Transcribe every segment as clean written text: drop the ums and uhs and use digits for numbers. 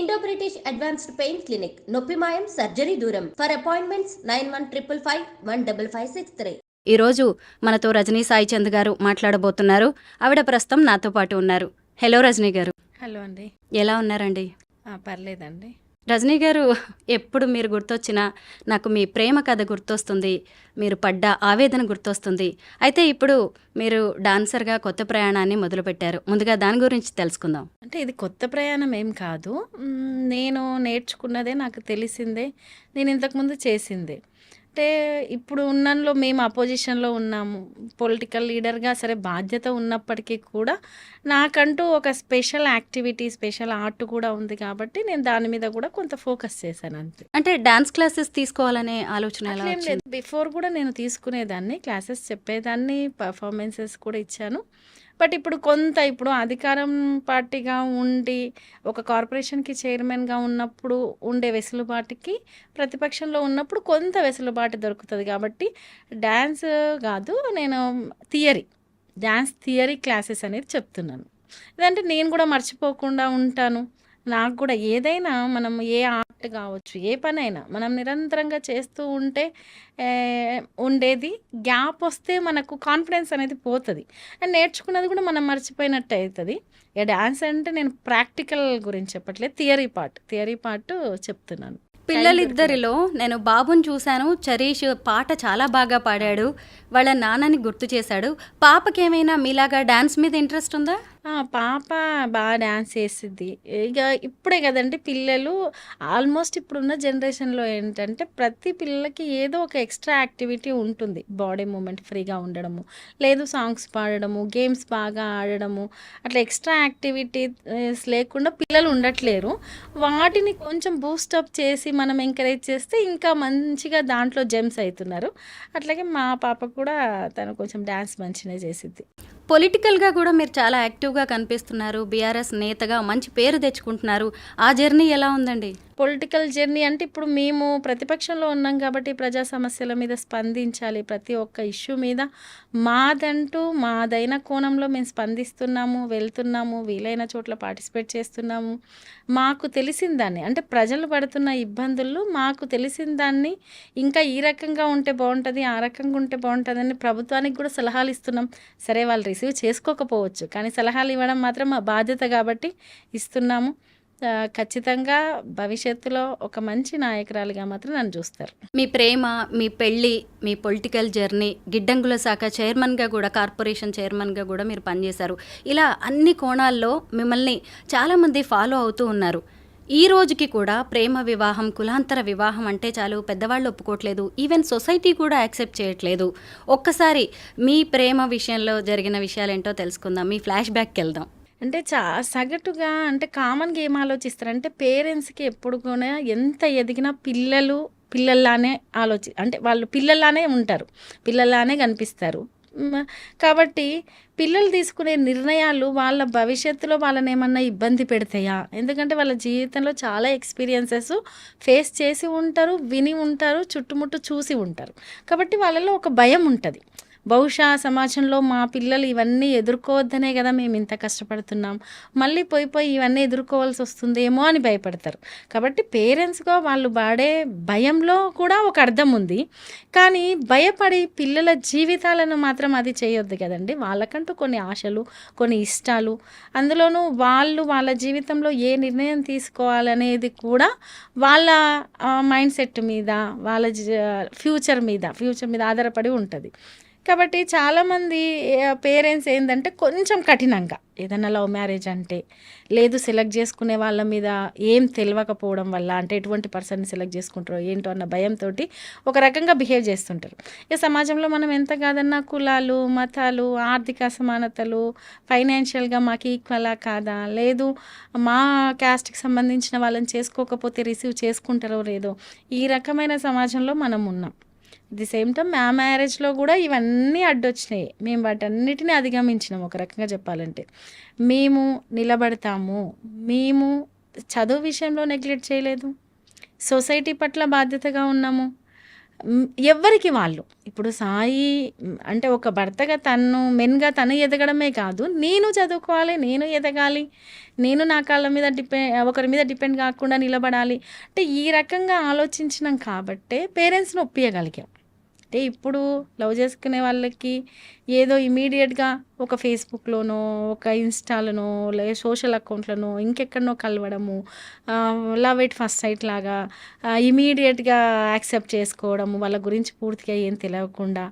Indo British advanced pain clinic, నొప్పి మాయం, surgery దూరం. For appointments 9155515563. ఈరోజు మనతో రజనీ సాయి చంద్ గారు మాట్లాడబోతున్నారు. ఆవిడ ప్రస్తుతం నాతో పాటు ఉన్నారు. హలో రజనీ గారు. హలో అండి. ఎలా ఉన్నారండి? పర్లేదండి. రజనీ గారు, ఎప్పుడు మీరు గుర్తొచ్చినా నాకు మీ ప్రేమ కథ గుర్తొస్తుంది, మీరు పడ్డ ఆవేదన గుర్తొస్తుంది. అయితే ఇప్పుడు మీరు డాన్సర్గా కొత్త ప్రయాణాన్ని మొదలుపెట్టారు. ముందుగా దాని గురించి తెలుసుకుందాం. అంటే ఇది కొత్త ప్రయాణం ఏం కాదు. నేను నేర్చుకున్నదే, నాకు తెలిసిందే, నేను ఇంతకుముందు చేసిందే. అంటే ఇప్పుడు ఉన్నంలో మేము అపోజిషన్లో ఉన్నాము, పొలిటికల్ లీడర్గా సరే బాధ్యత ఉన్నప్పటికీ కూడా నాకంటూ ఒక స్పెషల్ యాక్టివిటీ, స్పెషల్ ఆర్ట్ కూడా ఉంది కాబట్టి నేను దాని మీద కూడా కొంత ఫోకస్ చేశాను అంతే. అంటే డాన్స్ క్లాసెస్ తీసుకోవాలనే ఆలోచన ఎలా అట్లేం వచ్చింది? లేదు. బిఫోర్ కూడా నేను తీసుకునేదాన్ని, క్లాసెస్ చెప్పేదాన్ని, పర్ఫార్మెన్సెస్ కూడా ఇచ్చాను. బట్ ఇప్పుడు అధికారం పార్టీగా ఉండి ఒక కార్పొరేషన్కి చైర్మన్గా ఉన్నప్పుడు ఉండే వెసులుబాటుకి ప్రతిపక్షంలో ఉన్నప్పుడు కొంత వెసులుబాటు దొరుకుతుంది కాబట్టి డ్యాన్స్ కాదు, నేను డ్యాన్స్ థియరీ క్లాసెస్ అనేది చెప్తున్నాను. ఇదంటే నేను కూడా మర్చిపోకుండా ఉంటాను. నాకు కూడా ఏదైనా మనం ఏ ఆర్ట్ కావచ్చు, ఏ పనైనా మనం నిరంతరంగా చేస్తూ ఉంటే ఉండేది, గ్యాప్ వస్తే మనకు కాన్ఫిడెన్స్ అనేది పోతుంది, అండ్ నేర్చుకున్నది కూడా మనం మర్చిపోయినట్టు అవుతుంది. ఇక డ్యాన్స్ అంటే నేను ప్రాక్టికల్ గురించి చెప్పట్లేదు, థియరీ పార్ట్ చెప్తున్నాను. పిల్లలిద్దరిలో నేను బాబుని చూశాను. చరీష్ పాట చాలా బాగా పాడాడు, వాళ్ళ నాన్నని గుర్తు చేశాడు. పాపకేమైనా మీలాగా డాన్స్ మీద ఇంట్రెస్ట్ ఉందా? పాప బాగా డ్యాన్స్ చేసిద్ది. ఇక ఇప్పుడే కదండి పిల్లలు, ఆల్మోస్ట్ ఇప్పుడున్న జనరేషన్లో ఏంటంటే ప్రతి పిల్లలకి ఏదో ఒక ఎక్స్ట్రా యాక్టివిటీ ఉంటుంది. బాడీ మూమెంట్ ఫ్రీగా ఉండడము, లేదు సాంగ్స్ పాడడము, గేమ్స్ బాగా ఆడడము, అట్లా ఎక్స్ట్రా యాక్టివిటీస్ లేకుండా పిల్లలు ఉండట్లేరు. వాటిని కొంచెం బూస్టప్ చేసి మనం ఎంకరేజ్ చేస్తే ఇంకా మంచిగా దాంట్లో జెమ్స్ అవుతున్నారు. అట్లాగే మా పాప కూడా తను కొంచెం డ్యాన్స్ మంచిగా చేసిద్ది. పొలిటికల్గా కూడా మీరు చాలా యాక్టివ్గా కనిపిస్తున్నారు. బీఆర్ఎస్ నేతగా మంచి పేరు తెచ్చుకుంటున్నారు. ఆ జర్నీ ఎలా ఉందండి? పొలిటికల్ జర్నీ అంటే ఇప్పుడు మేము ప్రతిపక్షంలో ఉన్నాం కాబట్టి ప్రజా సమస్యల మీద స్పందించాలి, ప్రతి ఒక్క ఇష్యూ మీద మాదైన కోణంలో మేము స్పందిస్తున్నాము, వెళ్తున్నాము, వీలైన చోట్ల పార్టిసిపేట్ చేస్తున్నాము. మాకు తెలిసిన దాన్ని, అంటే ప్రజలు పడుతున్న ఇబ్బందులు మాకు తెలిసిన దాన్ని, ఇంకా ఈ రకంగా ఉంటే బాగుంటుంది, ఆ రకంగా ఉంటే బాగుంటుందని ప్రభుత్వానికి కూడా సలహాలు ఇస్తున్నాం. సరే, వాళ్ళు రిసీవ్ చేసుకోకపోవచ్చు, కానీ సలహాలు ఇవ్వడం మాత్రం మా బాధ్యత కాబట్టి ఇస్తున్నాము. ఖచ్చితంగా భవిష్యత్తులో ఒక మంచి నాయకురాలిగా మాత్రం నన్ను చూస్తారు. మీ ప్రేమ, మీ పెళ్ళి, మీ పొలిటికల్ జర్నీ, గిడ్డంగుల శాఖ చైర్మన్గా కూడా, కార్పొరేషన్ చైర్మన్గా కూడా మీరు పనిచేశారు. ఇలా అన్ని కోణాల్లో మిమ్మల్ని చాలామంది ఫాలో అవుతూ ఉన్నారు. ఈ రోజుకి కూడా ప్రేమ వివాహం, కులాంతర వివాహం అంటే చాలు పెద్దవాళ్ళు ఒప్పుకోవట్లేదు, ఈవెన్ సొసైటీ కూడా యాక్సెప్ట్ చేయట్లేదు. ఒక్కసారి మీ ప్రేమ విషయంలో జరిగిన విషయాలేంటో తెలుసుకుందాం. మీ ఫ్లాష్ బ్యాక్కి వెళ్దాం. అంటే సగటుగా అంటే కామన్గా ఏం ఆలోచిస్తారంటే పేరెంట్స్కి ఎప్పుడు కూడా ఎంత ఎదిగినా పిల్లల్లానే అంటే వాళ్ళు పిల్లల్లానే ఉంటారు, పిల్లల్లానే కనిపిస్తారు. కాబట్టి పిల్లలు తీసుకునే నిర్ణయాలు వాళ్ళ భవిష్యత్తులో వాళ్ళని ఏమన్నా ఇబ్బంది పెడతాయా? ఎందుకంటే వాళ్ళ జీవితంలో చాలా ఎక్స్పీరియన్సెస్ ఫేస్ చేసి ఉంటారు, విని ఉంటారు, చుట్టుముట్టు చూసి ఉంటారు. కాబట్టి వాళ్ళలో ఒక భయం ఉంటుంది. బహుశా సమాజంలో మా పిల్లలు ఇవన్నీ ఎదుర్కోవద్దనే కదా మేము ఇంత కష్టపడుతున్నాం, మళ్ళీ పోయి ఇవన్నీ ఎదుర్కోవాల్సి వస్తుందేమో అని భయపడతారు. కాబట్టి పేరెంట్స్గా వాళ్ళు పడే భయంలో కూడా ఒక అర్థం ఉంది. కానీ భయపడి పిల్లల జీవితాలను మాత్రం అది చేయొద్దు కదండి. వాళ్ళకంటూ కొన్ని ఆశలు, కొన్ని ఇష్టాలు, అందులోనూ వాళ్ళ జీవితంలో ఏ నిర్ణయం తీసుకోవాలనేది కూడా వాళ్ళ మైండ్ సెట్ మీద, వాళ్ళ ఫ్యూచర్ మీద ఆధారపడి ఉంటుంది. కాబట్టి చాలామంది పేరెంట్స్ ఏంటంటే కొంచెం కఠినంగా, ఏదైనా లవ్ మ్యారేజ్ అంటే, లేదు సెలెక్ట్ చేసుకునే వాళ్ళ మీద ఏం తెలియకపోవడం వల్ల, అంటే ఎటువంటి పర్సన్ని సెలెక్ట్ చేసుకుంటారో ఏంటో అన్న భయంతో ఒక రకంగా బిహేవ్ చేస్తుంటారు. ఇక సమాజంలో మనం ఎంత కాదన్నా కులాలు, మతాలు, ఆర్థిక అసమానతలు, ఫైనాన్షియల్గా మాకు ఈక్వలా కాదా, లేదు మా క్యాస్ట్కి సంబంధించిన వాళ్ళని చేసుకోకపోతే రిసీవ్ చేసుకుంటారో లేదో, ఈ రకమైన సమాజంలో మనం ఉన్నాం. ది సేమ్ టైం మా మ్యారేజ్లో కూడా ఇవన్నీ అడ్డొచ్చినాయి. మేము వాటన్నిటిని అధిగమించినాం. ఒక రకంగా చెప్పాలంటే మేము నిలబడతాము, మేము చదువు విషయంలో నెగ్లెక్ట్ చేయలేదు, సొసైటీ పట్ల బాధ్యతగా ఉన్నాము, ఎవ్వరికి వాళ్ళు. ఇప్పుడు సాయి అంటే ఒక భర్తగా మెన్‌గా తను ఎదగడమే కాదు, నేను చదువుకోవాలి, నేను ఎదగాలి, నేను నా కాళ్ళ మీద ఒకరి మీద డిపెండ్ కాకుండా నిలబడాలి. అంటే ఈ రకంగా ఆలోచించినాం కాబట్టే పేరెంట్స్‌ని ఒప్పియగలిగాం. అంటే ఇప్పుడు లవ్ చేసుకునే వాళ్ళకి ఏదో ఇమ్మీడియేట్‌గా ఒక ఫేస్‌బుక్‌లోనో, ఒక ఇన్‌స్టాలోనో, సోషల్ అకౌంట్‌లోనో ఇంకెక్కడనో కలవడము, లవ్ ఎట్ ఫస్ట్ సైట్ లాగా ఇమ్మీడియేట్‌గా యాక్సెప్ట్ చేసుకోవడము, వాళ్ళ గురించి పూర్తిగా ఏం తెలవకుండా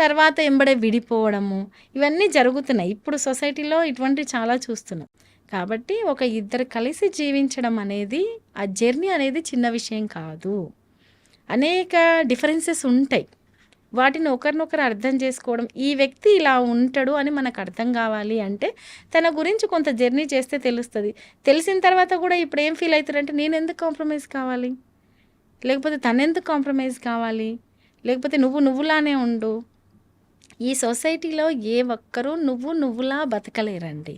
తర్వాత ఎంబడే విడిపోవడము, ఇవన్నీ జరుగుతున్నాయి. ఇప్పుడు సొసైటీలో ఇటువంటివి చాలా చూస్తున్నాం. కాబట్టి ఒక ఇద్దరు కలిసి జీవించడం అనేది, ఆ జర్నీ అనేది చిన్న విషయం కాదు. అనేక డిఫరెన్సెస్ ఉంటాయి. వాటిని ఒకరినొకరు అర్థం చేసుకోవడం, ఈ వ్యక్తి ఇలా ఉంటాడు అని మనకు అర్థం కావాలి అంటే తన గురించి కొంత జర్నీ చేస్తే తెలుస్తుంది. తెలిసిన తర్వాత కూడా ఇప్పుడు ఏం ఫీల్ అవుతారంటే నేను ఎందుకు కాంప్రమైజ్ కావాలి, లేకపోతే తనెందుకు కాంప్రమైజ్ కావాలి, లేకపోతే నువ్వులానే ఉండు. ఈ సొసైటీలో ఏ ఒక్కరూ నువ్వులా బతకలేరండి.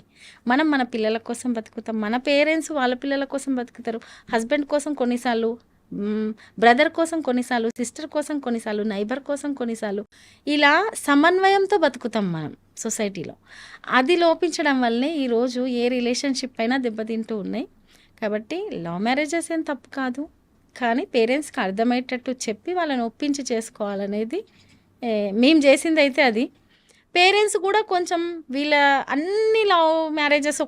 మనం మన పిల్లల కోసం బతుకుతాం, మన పేరెంట్స్ వాళ్ళ పిల్లల కోసం బతుకుతారు, హస్బెండ్ కోసం కొన్నిసార్లు, బ్రదర్ కోసం కొన్నిసార్లు, సిస్టర్ కోసం కొన్నిసార్లు, నైబర్ కోసం కొన్నిసార్లు, ఇలా సమన్వయంతో బతుకుతాం మనం సొసైటీలో. అది లోపించడం వల్లనే ఈరోజు ఏ రిలేషన్షిప్ అయినా దెబ్బతింటూ ఉన్నాయి. కాబట్టి లవ్ మ్యారేజెస్ ఏం తప్పు కాదు, కానీ పేరెంట్స్కి అర్థమయ్యేటట్టు చెప్పి వాళ్ళని ఒప్పించి చేసుకోవాలనేది మేము చేసింది అయితే అది. పేరెంట్స్ కూడా కొంచెం వీళ్ళ అన్ని లవ్ మ్యారేజెస్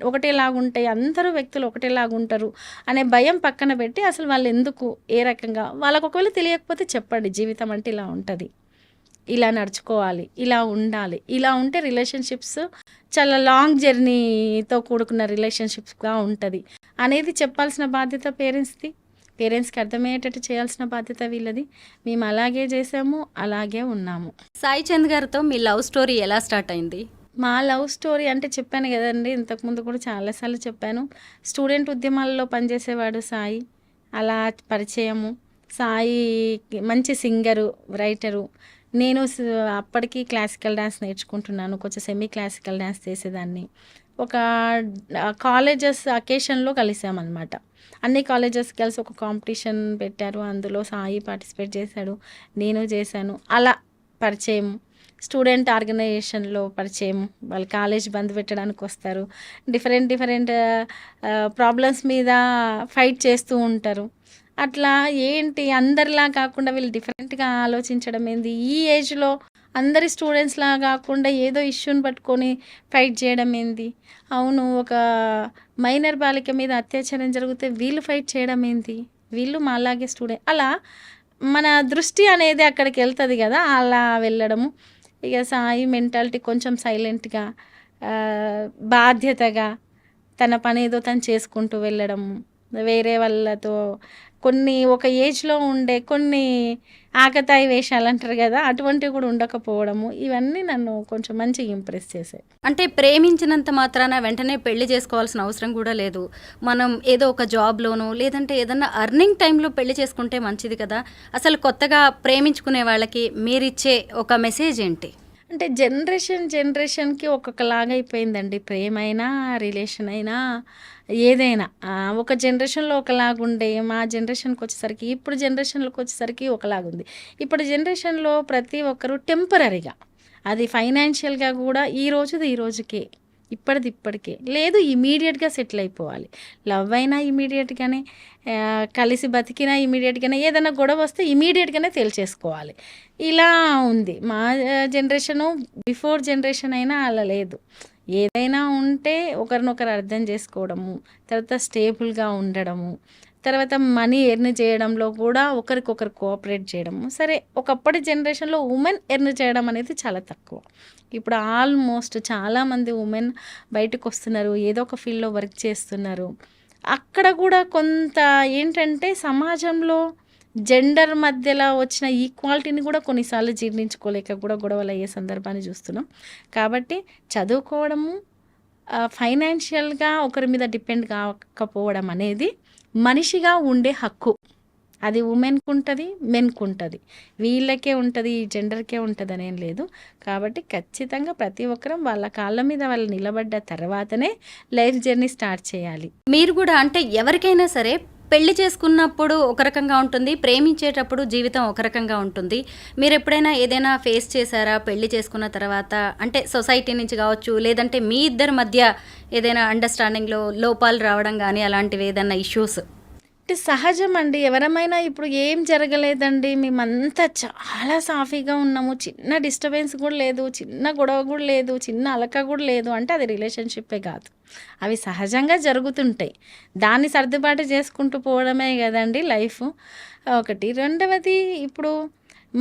ఒకటేలాగుంటాయి, అందరూ వ్యక్తులు ఒకటేలాగుంటారు అనే భయం పక్కన పెట్టి అసలు వాళ్ళు ఎందుకు, ఏ రకంగా వాళ్ళకు ఒకవేళ తెలియకపోతే చెప్పండి, జీవితం అంటే ఇలా ఉంటుంది, ఇలా నడుచుకోవాలి, ఇలా ఉండాలి, ఇలా ఉంటే రిలేషన్షిప్స్ చాలా లాంగ్ జర్నీతో కూడుకున్న రిలేషన్షిప్స్గా ఉంటుంది అనేది చెప్పాల్సిన బాధ్యత పేరెంట్స్ది. పేరెంట్స్కి అర్థమయ్యేటట్టు చేయాల్సిన బాధ్యత వీళ్ళది. మేము అలాగే చేసాము, అలాగే ఉన్నాము. సాయి చంద్ గారితో మీ లవ్ స్టోరీ ఎలా స్టార్ట్ అయింది? మా లవ్ స్టోరీ అంటే చెప్పాను కదండి, ఇంతకుముందు కూడా చాలాసార్లు చెప్పాను. స్టూడెంట్ ఉద్యమాల్లో పనిచేసేవాడు సాయి, అలా పరిచయము. సాయి మంచి సింగరు, రైటరు. నేను అప్పటికి క్లాసికల్ డ్యాన్స్ నేర్చుకుంటున్నాను, కొంచెం సెమీ క్లాసికల్ డ్యాన్స్ చేసేదాన్ని. ఒక కాలేజెస్ అకేషన్లో కలిసామన్నమాట. అన్ని కాలేజెస్ కలిసి ఒక కాంపిటీషన్ పెట్టారు, అందులో సాయి పార్టిసిపేట్ చేశాడు, నేను చేశాను. అలా పరిచయం. స్టూడెంట్ ఆర్గనైజేషన్లో పరిచయం. వాళ్ళు కాలేజ్ బంద్ పెట్టడానికి వస్తారు, డిఫరెంట్ ప్రాబ్లమ్స్ మీద ఫైట్ చేస్తూ ఉంటారు. అట్లా ఏంటి అందరిలా కాకుండా వీళ్ళు డిఫరెంట్గా ఆలోచించడం ఏంది, ఈ ఏజ్లో అందరి స్టూడెంట్స్లా కాకుండా ఏదో ఇష్యూని పట్టుకొని ఫైట్ చేయడం ఏంది, అవును ఒక మైనర్ బాలిక మీద అత్యాచారం జరిగితే వీళ్ళు ఫైట్ చేయడం ఏంది, వీళ్ళు మాలాగే స్టూడెంట్, అలా మన దృష్టి అనేది అక్కడికి వెళ్తుంది కదా. అలా వెళ్ళడము. ఇక సాయి మెంటాలిటీ కొంచెం సైలెంట్గా, బాధ్యతగా తన పని ఏదో తను చేసుకుంటూ వెళ్ళడము. వేరే వాళ్ళతో కొన్ని ఒక ఏజ్లో ఉండే కొన్ని ఆకతాయి వేషాలు అంటారు కదా, అటువంటివి కూడా ఉండకపోవడము, ఇవన్నీ నన్ను కొంచెం మంచిగా ఇంప్రెస్ చేశాయి. అంటే ప్రేమించినంత మాత్రాన వెంటనే పెళ్లి చేసుకోవాల్సిన అవసరం కూడా లేదు. మనం ఏదో ఒక జాబ్లోనో లేదంటే ఏదన్నా అర్నింగ్ టైంలో పెళ్లి చేసుకుంటే మంచిది కదా. అసలు కొత్తగా ప్రేమించుకునే వాళ్ళకి మీరిచ్చే ఒక మెసేజ్ ఏంటి? అంటే జనరేషన్కి ఒక్కొక్కలాగా అయిపోయిందండి. ప్రేమైనా, రిలేషన్ అయినా, ఏదైనా ఒక జనరేషన్లో ఒకలాగుండే, మా జనరేషన్కి వచ్చేసరికి, ఇప్పుడు జనరేషన్లోకి వచ్చేసరికి ఒకలాగుంది. ఇప్పుడు జనరేషన్లో ప్రతి ఒక్కరు టెంపరరీగా, అది ఫైనాన్షియల్గా కూడా ఈ రోజుకే, ఇప్పటికే లేదు, ఇమీడియట్గా సెటిల్ అయిపోవాలి. లవ్ అయినా ఇమీడియట్గానే, కలిసి బతికినా ఇమీడియట్గానే, ఏదైనా గొడవ వస్తే ఇమీడియట్గానే తేల్చేసుకోవాలి. ఇలా ఉంది మా జనరేషను. బిఫోర్ జనరేషన్ అయినా అలా లేదు. ఏదైనా ఉంటే ఒకరినొకరు అర్థం చేసుకోవడము, తర్వాత స్టేబుల్గా ఉండడము, తర్వాత మనీ ఎర్న్ చేయడంలో కూడా ఒకరికొకరు కోఆపరేట్ చేయడము. సరే, ఒకప్పటి జనరేషన్లో ఉమెన్ ఎర్న్ చేయడం అనేది చాలా తక్కువ. ఇప్పుడు ఆల్మోస్ట్ చాలామంది ఉమెన్ బయటకు వస్తున్నారు, ఏదో ఒక ఫీల్డ్లో వర్క్ చేస్తున్నారు. అక్కడ కూడా కొంత ఏంటంటే సమాజంలో జెండర్ మధ్యలో వచ్చిన ఈక్వాలిటీని కూడా కొన్నిసార్లు జీర్ణించుకోలేక కూడా గొడవలు అయ్యే సందర్భాన్ని చూస్తున్నాం. కాబట్టి చదువుకోవడము, ఫైనాన్షియల్గా ఒకరి మీద డిపెండ్ కాకపోవడం అనేది మనిషిగా ఉండే హక్కు. అది ఉమెన్కు ఉంటుంది, మెన్కు ఉంటుంది, వీళ్ళకే ఉంటుంది, ఈ జెండర్కే ఉంటుంది అనేం లేదు. కాబట్టి ఖచ్చితంగా ప్రతి ఒక్కరం వాళ్ళ కాళ్ళ మీద వాళ్ళు నిలబడ్డ తర్వాతనే లైఫ్ జర్నీ స్టార్ట్ చేయాలి. మీరు కూడా అంటే ఎవరికైనా సరే పెళ్లి చేసుకున్నప్పుడు ఒక రకంగా ఉంటుంది, ప్రేమించేటప్పుడు జీవితం ఒక రకంగా ఉంటుంది. మీరు ఎప్పుడైనా ఏదైనా ఫేస్ చేశారా పెళ్లి చేసుకున్న తర్వాత? అంటే సొసైటీ నుంచి కావచ్చు, లేదంటే మీ ఇద్దరి మధ్య ఏదైనా అండర్స్టాండింగ్లో లోపాలు రావడం కానీ అలాంటివి ఏదైనా ఇష్యూస్? అంటే సహజం అండి. ఎవరమైనా ఇప్పుడు ఏం జరగలేదండి. మేమంతా చాలా సాఫీగా ఉన్నాము. చిన్న డిస్టర్బెన్స్ కూడా లేదు. చిన్న గొడవ కూడా లేదు. చిన్న అలక కూడా లేదు. అంటే అది రిలేషన్‌షిప్పే కాదు. అవి సహజంగా జరుగుతుంటాయి. దాన్ని సర్దుబాటు చేసుకుంటూ పోవడమే గదండీ లైఫు. ఒకటి. రెండవది ఇప్పుడు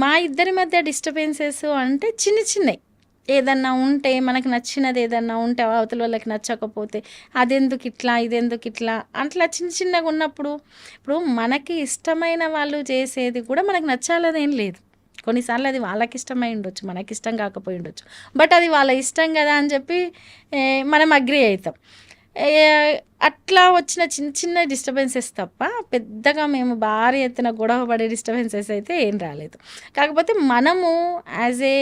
మా ఇద్దరి మధ్య డిస్టర్బెన్సెస్ అంటే చిన్న చిన్నయి. ఏదన్నా ఉంటే మనకు నచ్చినది ఏదన్నా ఉంటే అవతల వాళ్ళకి నచ్చకపోతే అదెందుకు ఇట్లా, ఇదెందుకు ఇట్లా అట్లా చిన్న చిన్నగా ఉన్నప్పుడు ఇప్పుడు మనకి ఇష్టమైన వాళ్ళు చేసేది కూడా మనకు నచ్చాలనేం లేదు. కొన్నిసార్లు అది వాళ్ళకి ఇష్టమై ఉండొచ్చు, మనకి ఇష్టం కాకపోయి ఉండొచ్చు. బట్ అది వాళ్ళ ఇష్టం కదా అని చెప్పి మనం అగ్రి అవుతాం. ఏ, అట్లా వచ్చిన చిన్న చిన్న డిస్టర్బెన్సెస్ తప్ప పెద్దగా మేము భారీ ఎత్తున గొడవ పడే డిస్టర్బెన్సెస్ అయితే ఏం రాలేదు. కాకపోతే మనము యాజ్ ఏ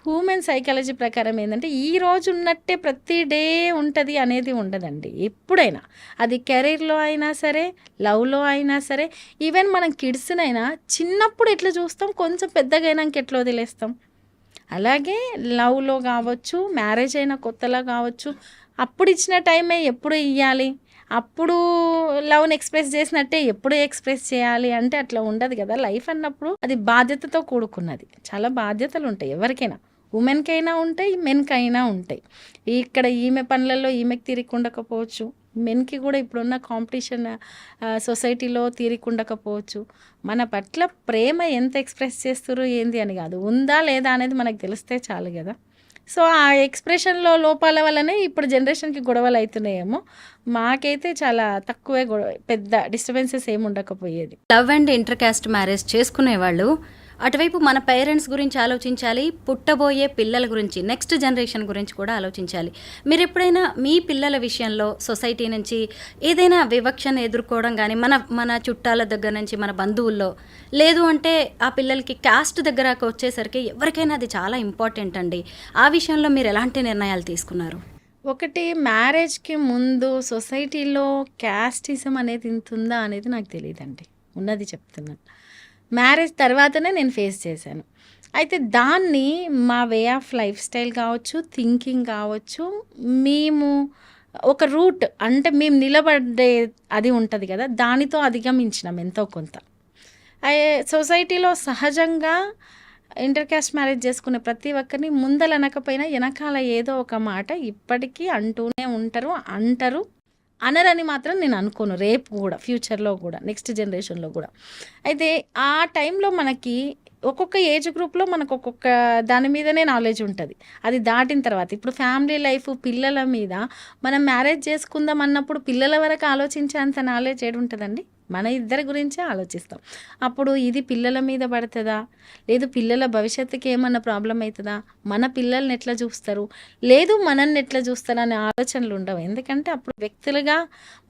హ్యూమన్ సైకాలజీ ప్రకారం ఏంటంటే ఈ రోజు ఉన్నట్టే ప్రతి డే ఉంటుంది అనేది ఉండదండి. ఎప్పుడైనా అది కెరీర్లో అయినా సరే, లవ్లో అయినా సరే, ఈవెన్ మనం కిడ్స్నైనా చిన్నప్పుడు ఎట్లా చూస్తాం, కొంచెం పెద్దగా అయినాక ఎట్లా వదిలేస్తాం. అలాగే లవ్లో కావచ్చు, మ్యారేజ్ అయిన కొత్తలో కావచ్చు, అప్పుడు ఇచ్చిన టైమే ఎప్పుడు ఇవ్వాలి, అప్పుడు లవ్ని ఎక్స్ప్రెస్ చేసినట్టే ఎప్పుడు ఎక్స్ప్రెస్ చేయాలి అంటే అట్లా ఉండదు కదా. లైఫ్ అన్నప్పుడు అది బాధ్యతతో కూడుకున్నది. చాలా బాధ్యతలు ఉంటాయి ఎవరికైనా, ఉమెన్కైనా ఉంటాయి, మెన్కైనా ఉంటాయి. ఇక్కడ ఈమె పనులలో ఈమెకి తీరిక ఉండకపోవచ్చు, మెన్కి కూడా ఇప్పుడున్న కాంపిటీషన్ సొసైటీలో తీరిక ఉండకపోవచ్చు. మన పట్ల ప్రేమ ఎంత ఎక్స్ప్రెస్ చేస్తుర్రు ఏంది అని కాదు, ఉందా లేదా అనేది మనకు తెలిస్తే చాలు కదా. సో ఆ ఎక్స్ప్రెషన్లో లోపాల వల్లనే ఇప్పుడు జనరేషన్కి గొడవలు అవుతున్నాయేమో. మాకైతే చాలా తక్కువే పెద్ద డిస్టర్బెన్సెస్ ఏమి ఉండకపోయేది. Love and intercaste marriage చేసుకునేవాళ్ళు అటువైపు మన పేరెంట్స్ గురించి ఆలోచించాలి, పుట్టబోయే పిల్లల గురించి, నెక్స్ట్ జనరేషన్ గురించి కూడా ఆలోచించాలి. మీరు ఎప్పుడైనా మీ పిల్లల విషయంలో సొసైటీ నుంచి ఏదైనా వివక్షను ఎదుర్కోవడం కానీ, మన చుట్టాల దగ్గర నుంచి, మన బంధువుల్లో, లేదు అంటే ఆ పిల్లలకి కాస్ట్ దగ్గరకు వచ్చేసరికి ఎవరికైనా అది చాలా ఇంపార్టెంట్ అండి. ఆ విషయంలో మీరు ఎలాంటి నిర్ణయాలు తీసుకున్నారు? ఒకటి, మ్యారేజ్కి ముందు సొసైటీలో క్యాస్టిజం అనేది ఇంత ఉందా అనేది నాకు తెలియదండి. ఉన్నది చెప్తున్నాను. మ్యారేజ్ తర్వాతనే నేను ఫేస్ చేశాను. అయితే దాన్ని మా వే ఆఫ్ లైఫ్ స్టైల్ కావచ్చు, థింకింగ్ కావచ్చు, మేము ఒక రూట్ అంటే మేము నిలబడే అది ఉంటుంది కదా, దానితో అధిగమించినాం ఎంతో కొంత. సొసైటీలో సహజంగా ఇంటర్ కాస్ట్ మ్యారేజ్ చేసుకునే ప్రతి ఒక్కరిని ముందలనకపోయినా వెనకాల ఏదో ఒక మాట ఇప్పటికీ అంటూనే అంటారు. అనరని మాత్రం నేను అనుకోను, రేపు కూడా, ఫ్యూచర్లో కూడా, నెక్స్ట్ జనరేషన్లో కూడా. అయితే ఆ టైంలో మనకి ఒక్కొక్క ఏజ్ గ్రూప్లో మనకు ఒక్కొక్క దాని మీదనే నాలెడ్జ్ ఉంటుంది. అది దాటిన తర్వాత ఇప్పుడు ఫ్యామిలీ లైఫ్, పిల్లల మీద మనం మ్యారేజ్ చేసుకుందాం అన్నప్పుడు పిల్లల వరకు ఆలోచించేంత నాలెడ్జ్ ఏడు ఉంటుందండి. మన ఇద్దరి గురించే ఆలోచిస్తాం. అప్పుడు ఇది పిల్లల మీద పడుతుందా, లేదు పిల్లల భవిష్యత్తుకి ఏమన్నా ప్రాబ్లం అవుతుందా, మన పిల్లల్ని ఎట్లా చూస్తారు, లేదు మనల్ని ఎట్లా చూస్తారు అనే ఆలోచనలు ఉండవు. ఎందుకంటే అప్పుడు వ్యక్తులుగా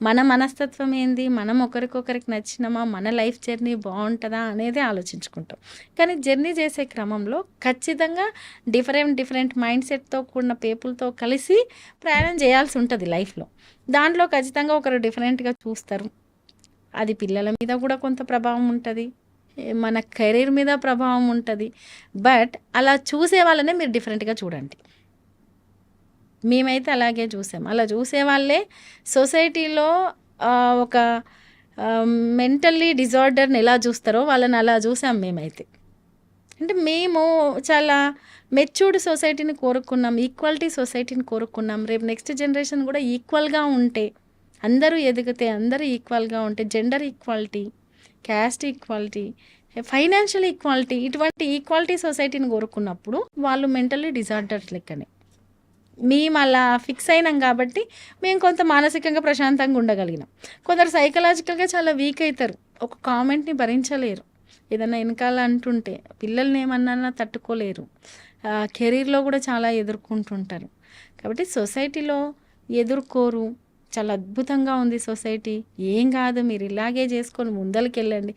మన మనస్తత్వం ఏంది, మనం ఒకరికొకరికి నచ్చినమా, మన లైఫ్ జర్నీ బాగుంటుందా అనేది ఆలోచించుకుంటాం. కానీ జర్నీ చేసే క్రమంలో ఖచ్చితంగా డిఫరెంట్ మైండ్ సెట్తో కూడిన పీపుల్తో కలిసి ప్రయాణం చేయాల్సి ఉంటుంది లైఫ్లో. దాంట్లో ఖచ్చితంగా ఒకరు డిఫరెంట్గా చూస్తారు. అది పిల్లల మీద కూడా కొంత ప్రభావం ఉంటుంది, మన కెరీర్ మీద ప్రభావం ఉంటుంది. బట్ అలా చూసే వాళ్ళనే మీరు డిఫరెంట్గా చూడండి. మేమైతే అలాగే చూసాం. అలా చూసే వాళ్ళే సొసైటీలో ఒక మెంటల్లీ డిజార్డర్ని ఎలా చూస్తారో వాళ్ళని అలా చూసాం మేమైతే. అంటే మేము చాలా మెచ్యూర్డ్ సొసైటీని కోరుకున్నాం, ఈక్వాలిటీ సొసైటీని కోరుకున్నాం. రేపు నెక్స్ట్ జనరేషన్ కూడా ఈక్వల్గా ఉంటే, అందరూ ఎదిగితే, అందరూ ఈక్వల్గా ఉంటే, gender equality, caste equality, financial equality, ఇటువంటి ఈక్వాలిటీ సొసైటీని కోరుకున్నప్పుడు వాళ్ళు మెంటల్లీ డిజార్డర్స్ లెక్కనే. మేము అలా ఫిక్స్ అయినాం కాబట్టి మేము కొంత మానసికంగా ప్రశాంతంగా ఉండగలిగినాం. కొందరు సైకలాజికల్గా చాలా వీక్ అవుతారు, ఒక కామెంట్ని భరించలేరు, ఏదన్నా వెనకాల అంటుంటే పిల్లల్ని ఏమన్నా తట్టుకోలేరు, కెరీర్లో కూడా చాలా ఎదుర్కొంటుంటారు. కాబట్టి సొసైటీలో ఎదుర్కోరు, చాలా అద్భుతంగా ఉంది సొసైటీ, ఏం కాదు మీరు ఇలాగే చేసుకొని ముందరికెళ్ళండి.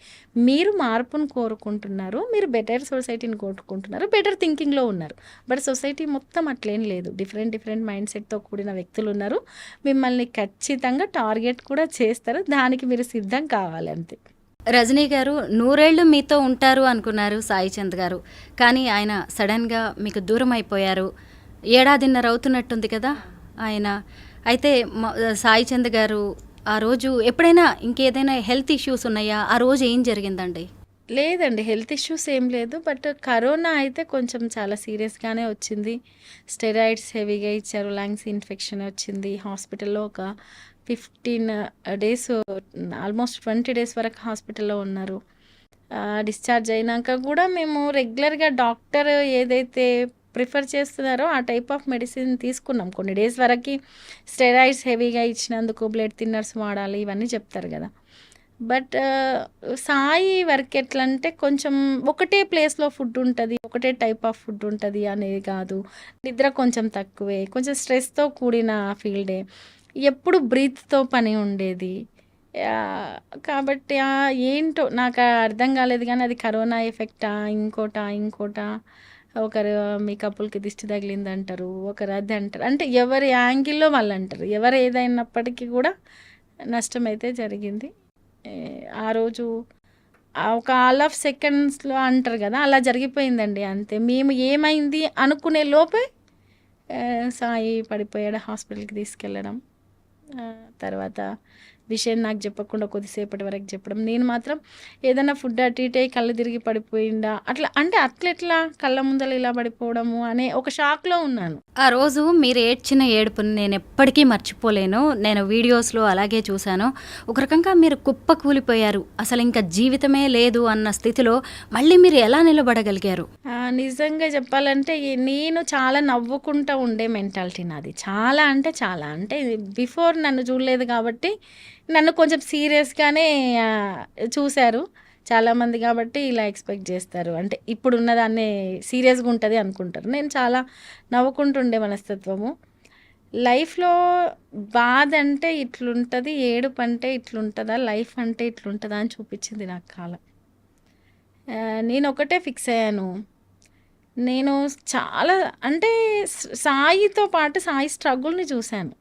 మీరు మార్పును కోరుకుంటున్నారు, మీరు బెటర్ సొసైటీని కోరుకుంటున్నారు, బెటర్ థింకింగ్లో ఉన్నారు. బట్ సొసైటీ మొత్తం అట్లేం లేదు, డిఫరెంట్ మైండ్ సెట్తో కూడిన వ్యక్తులు ఉన్నారు. మిమ్మల్ని ఖచ్చితంగా టార్గెట్ కూడా చేస్తారు, దానికి మీరు సిద్ధం కావాలి అంతే. రజనీ గారు, 100 ఏళ్ళు మీతో ఉంటారు అనుకున్నారు సాయి చంద్ గారు, కానీ ఆయన సడన్గా మీకు దూరం అయిపోయారు. 1.5 ఏళ్ళు అవుతున్నట్టుంది కదా ఆయన. అయితే సాయి చంద్ గారు ఆ రోజు ఎప్పుడైనా ఇంకేదైనా హెల్త్ ఇష్యూస్ ఉన్నాయా? ఆ రోజు ఏం జరిగిందండి? లేదండి, హెల్త్ ఇష్యూస్ ఏం లేదు. బట్ కరోనా అయితే కొంచెం చాలా సీరియస్గానే వచ్చింది. స్టెరాయిడ్స్ హెవీగా ఇచ్చారు, లంగ్స్ ఇన్ఫెక్షన్ వచ్చింది. హాస్పిటల్లో ఒక 15 డేస్, ఆల్మోస్ట్ 20 డేస్ వరకు హాస్పిటల్లో ఉన్నారు. డిశ్చార్జ్ అయినాక కూడా మేము రెగ్యులర్గా డాక్టర్ ఏదైతే ప్రిఫర్ చేస్తున్నారో ఆ టైప్ ఆఫ్ మెడిసిన్ తీసుకున్నాం. కొన్ని డేస్ వరకు స్టెరాయిడ్స్ హెవీగా ఇచ్చినందుకు బ్లడ్ థిన్నర్స్ వాడాలి, ఇవన్నీ చెప్తారు కదా. బట్ సాయి వర్క్ ఎట్లా అంటే కొంచెం ఒకటే ప్లేస్లో ఫుడ్ ఉంటుంది, ఒకటే టైప్ ఆఫ్ ఫుడ్ ఉంటుంది అనేది కాదు. నిద్ర కొంచెం తక్కువే, కొంచెం స్ట్రెస్తో కూడిన ఫీల్డే, ఎప్పుడు బ్రీత్తో పని ఉండేది. కాబట్టి ఏంటో నాకు అర్థం కాలేదు, కానీ అది కరోనా ఎఫెక్టా ఇంకోటా ఒకరు మీ కప్పులకి దిష్టి తగిలింది అంటారు, ఒకరు అది అంటారు. అంటే ఎవరి యాంగిల్లో వాళ్ళు అంటారు. ఎవరు ఏదైనప్పటికీ కూడా నష్టం అయితే జరిగింది. ఆ రోజు ఒక ఆల్ ఆఫ్ సెకండ్స్లో అంటారు కదా, అలా జరిగిపోయిందండి అంతే. మేము ఏమైంది అనుకునే లోపే సాయి పడిపోయాడు, హాస్పిటల్కి తీసుకెళ్ళడం. తర్వాత విషయం నాకు చెప్పకుండా కొద్దిసేపటి వరకు చెప్పడం. నేను మాత్రం ఏదైనా ఫుడ్ అటు ఇటు కళ్ళు తిరిగి పడిపోయిందా అట్లా, అంటే అట్లెట్లా కళ్ళ ముందర ఇలా పడిపోవడము అనే ఒక షాక్లో ఉన్నాను. ఆ రోజు మీరు ఏడ్చిన ఏడుపుని నేను ఎప్పటికీ మర్చిపోలేను. నేను వీడియోస్లో అలాగే చూశాను. ఒక రకంగా మీరు కుప్ప కూలిపోయారు, అసలు ఇంకా జీవితమే లేదు అన్న స్థితిలో మళ్ళీ మీరు ఎలా నిలబడగలిగారు? నిజంగా చెప్పాలంటే నేను చాలా నవ్వుకుంటూ ఉండే మెంటాలిటీ నాది. చాలా అంటే బిఫోర్ నన్ను చూడలేదు కాబట్టి నన్ను కొంచెం సీరియస్గానే చూశారు చాలామంది, కాబట్టి ఇలా ఎక్స్పెక్ట్ చేస్తారు. అంటే ఇప్పుడు ఉన్నదాన్నే సీరియస్గా ఉంటుంది అనుకుంటారు. నేను చాలా నవ్వుకుంటుండే మనస్తత్వము. లైఫ్లో బాధ అంటే ఇట్లుంటుంది, ఏడుపు అంటే ఇట్లుంటుందా, లైఫ్ అంటే ఇట్లుంటుందా అని చూపించింది నాకు కాలం. నేను ఒకటే ఫిక్స్ అయ్యాను, నేను చాలా అంటే సాయితో పాటు సాయి స్ట్రగుల్ని చూశాను.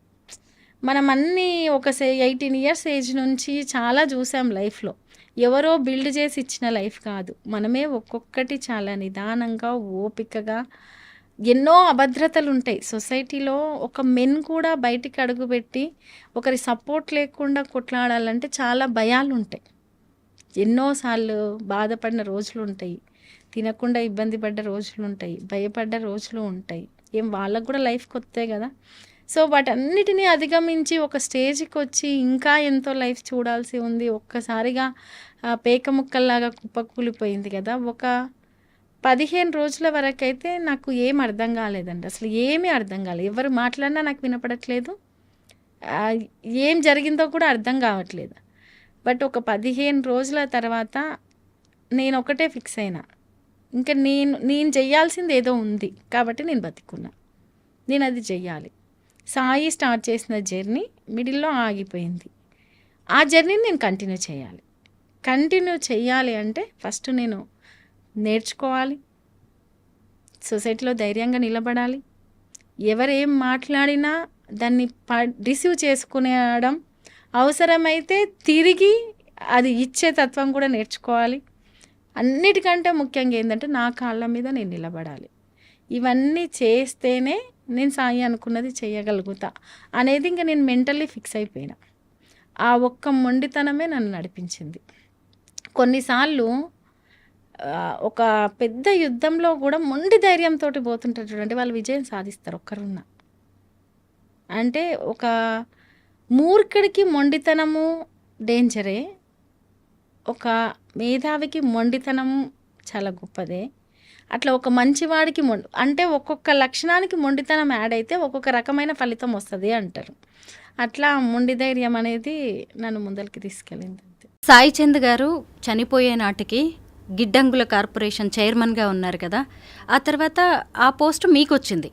మనం అన్నీ ఒక 18 ఇయర్స్ ఏజ్ నుంచి చాలా చూసాం లైఫ్లో. ఎవరో బిల్డ్ చేసి ఇచ్చిన లైఫ్ కాదు, మనమే ఒక్కొక్కటి చాలా నిదానంగా ఓపికగా. ఎన్నో అభద్రతలు ఉంటాయి సొసైటీలో. ఒక మెన్ కూడా బయటికి అడుగుపెట్టి ఒకరి సపోర్ట్ లేకుండా కొట్లాడాలంటే చాలా భయాలు ఉంటాయి. ఎన్నోసార్లు బాధపడిన రోజులు ఉంటాయి, తినకుండా ఇబ్బంది పడ్డ రోజులు ఉంటాయి, భయపడ్డ రోజులు ఉంటాయి. ఏం వాళ్ళకు కూడా లైఫ్ కొత్తే కదా. సో వాటన్నిటినీ అధిగమించి ఒక స్టేజ్కి వచ్చి ఇంకా ఎంతో లైఫ్ చూడాల్సి ఉంది. ఒక్కసారిగా పేక ముక్కల్లాగా కుప్పకూలిపోయింది కదా. ఒక 15 రోజుల వరకు అయితే నాకు ఏం అర్థం కాలేదండి, అసలు ఏమీ అర్థం కాలేదు. ఎవరు మాట్లాడినా నాకు వినపడట్లేదు, ఏం జరిగిందో కూడా అర్థం కావట్లేదు. బట్ ఒక 15 రోజుల తర్వాత నేను ఒకటే ఫిక్స్ అయినా, ఇంకా నేను చెయ్యాల్సింది ఏదో ఉంది కాబట్టి నేను బతికున్నా, నేను అది చెయ్యాలి. సాయి స్టార్ట్ చేసిన జర్నీ మిడిల్లో ఆగిపోయింది, ఆ జర్నీని నేను కంటిన్యూ చేయాలి అంటే ఫస్ట్ నేను నేర్చుకోవాలి, సొసైటీలో ధైర్యంగా నిలబడాలి, ఎవరేం మాట్లాడినా దాన్ని రిసీవ్ చేసుకునేయడం, అవసరమైతే తిరిగి అది ఇచ్చే తత్వం కూడా నేర్చుకోవాలి. అన్నిటికంటే ముఖ్యంగా ఏంటంటే నా కాళ్ళ మీద నేను నిలబడాలి. ఇవన్నీ చేస్తేనే నేను సాయి అనుకున్నది చేయగలుగుతా అనేది ఇంకా నేను మెంటల్లీ ఫిక్స్ అయిపోయినా. ఆ ఒక్క మొండితనమే నన్ను నడిపించింది. కొన్నిసార్లు ఒక పెద్ద యుద్ధంలో కూడా మొండి ధైర్యంతో పోతుంటారు చూడండి, వాళ్ళు విజయం సాధిస్తారు ఒక్కరున్నా. అంటే ఒక మూర్ఖుడికి మొండితనము డేంజరే, ఒక మేధావికి మొండితనం చాలా గొప్పదే. అట్లా ఒక మంచివాడికి అంటే ఒక్కొక్క లక్షణానికి మొండితనం యాడ్ అయితే ఒక్కొక్క రకమైన ఫలితం వస్తుంది అంటారు. అట్లా మొండి ధైర్యం అనేది నన్ను ముందరికి తీసుకెళ్ళింది. సాయి చంద్ గారు చనిపోయే నాటికి గిడ్డంగుల కార్పొరేషన్ చైర్మన్గా ఉన్నారు కదా, ఆ తర్వాత ఆ పోస్ట్ మీకు వచ్చింది.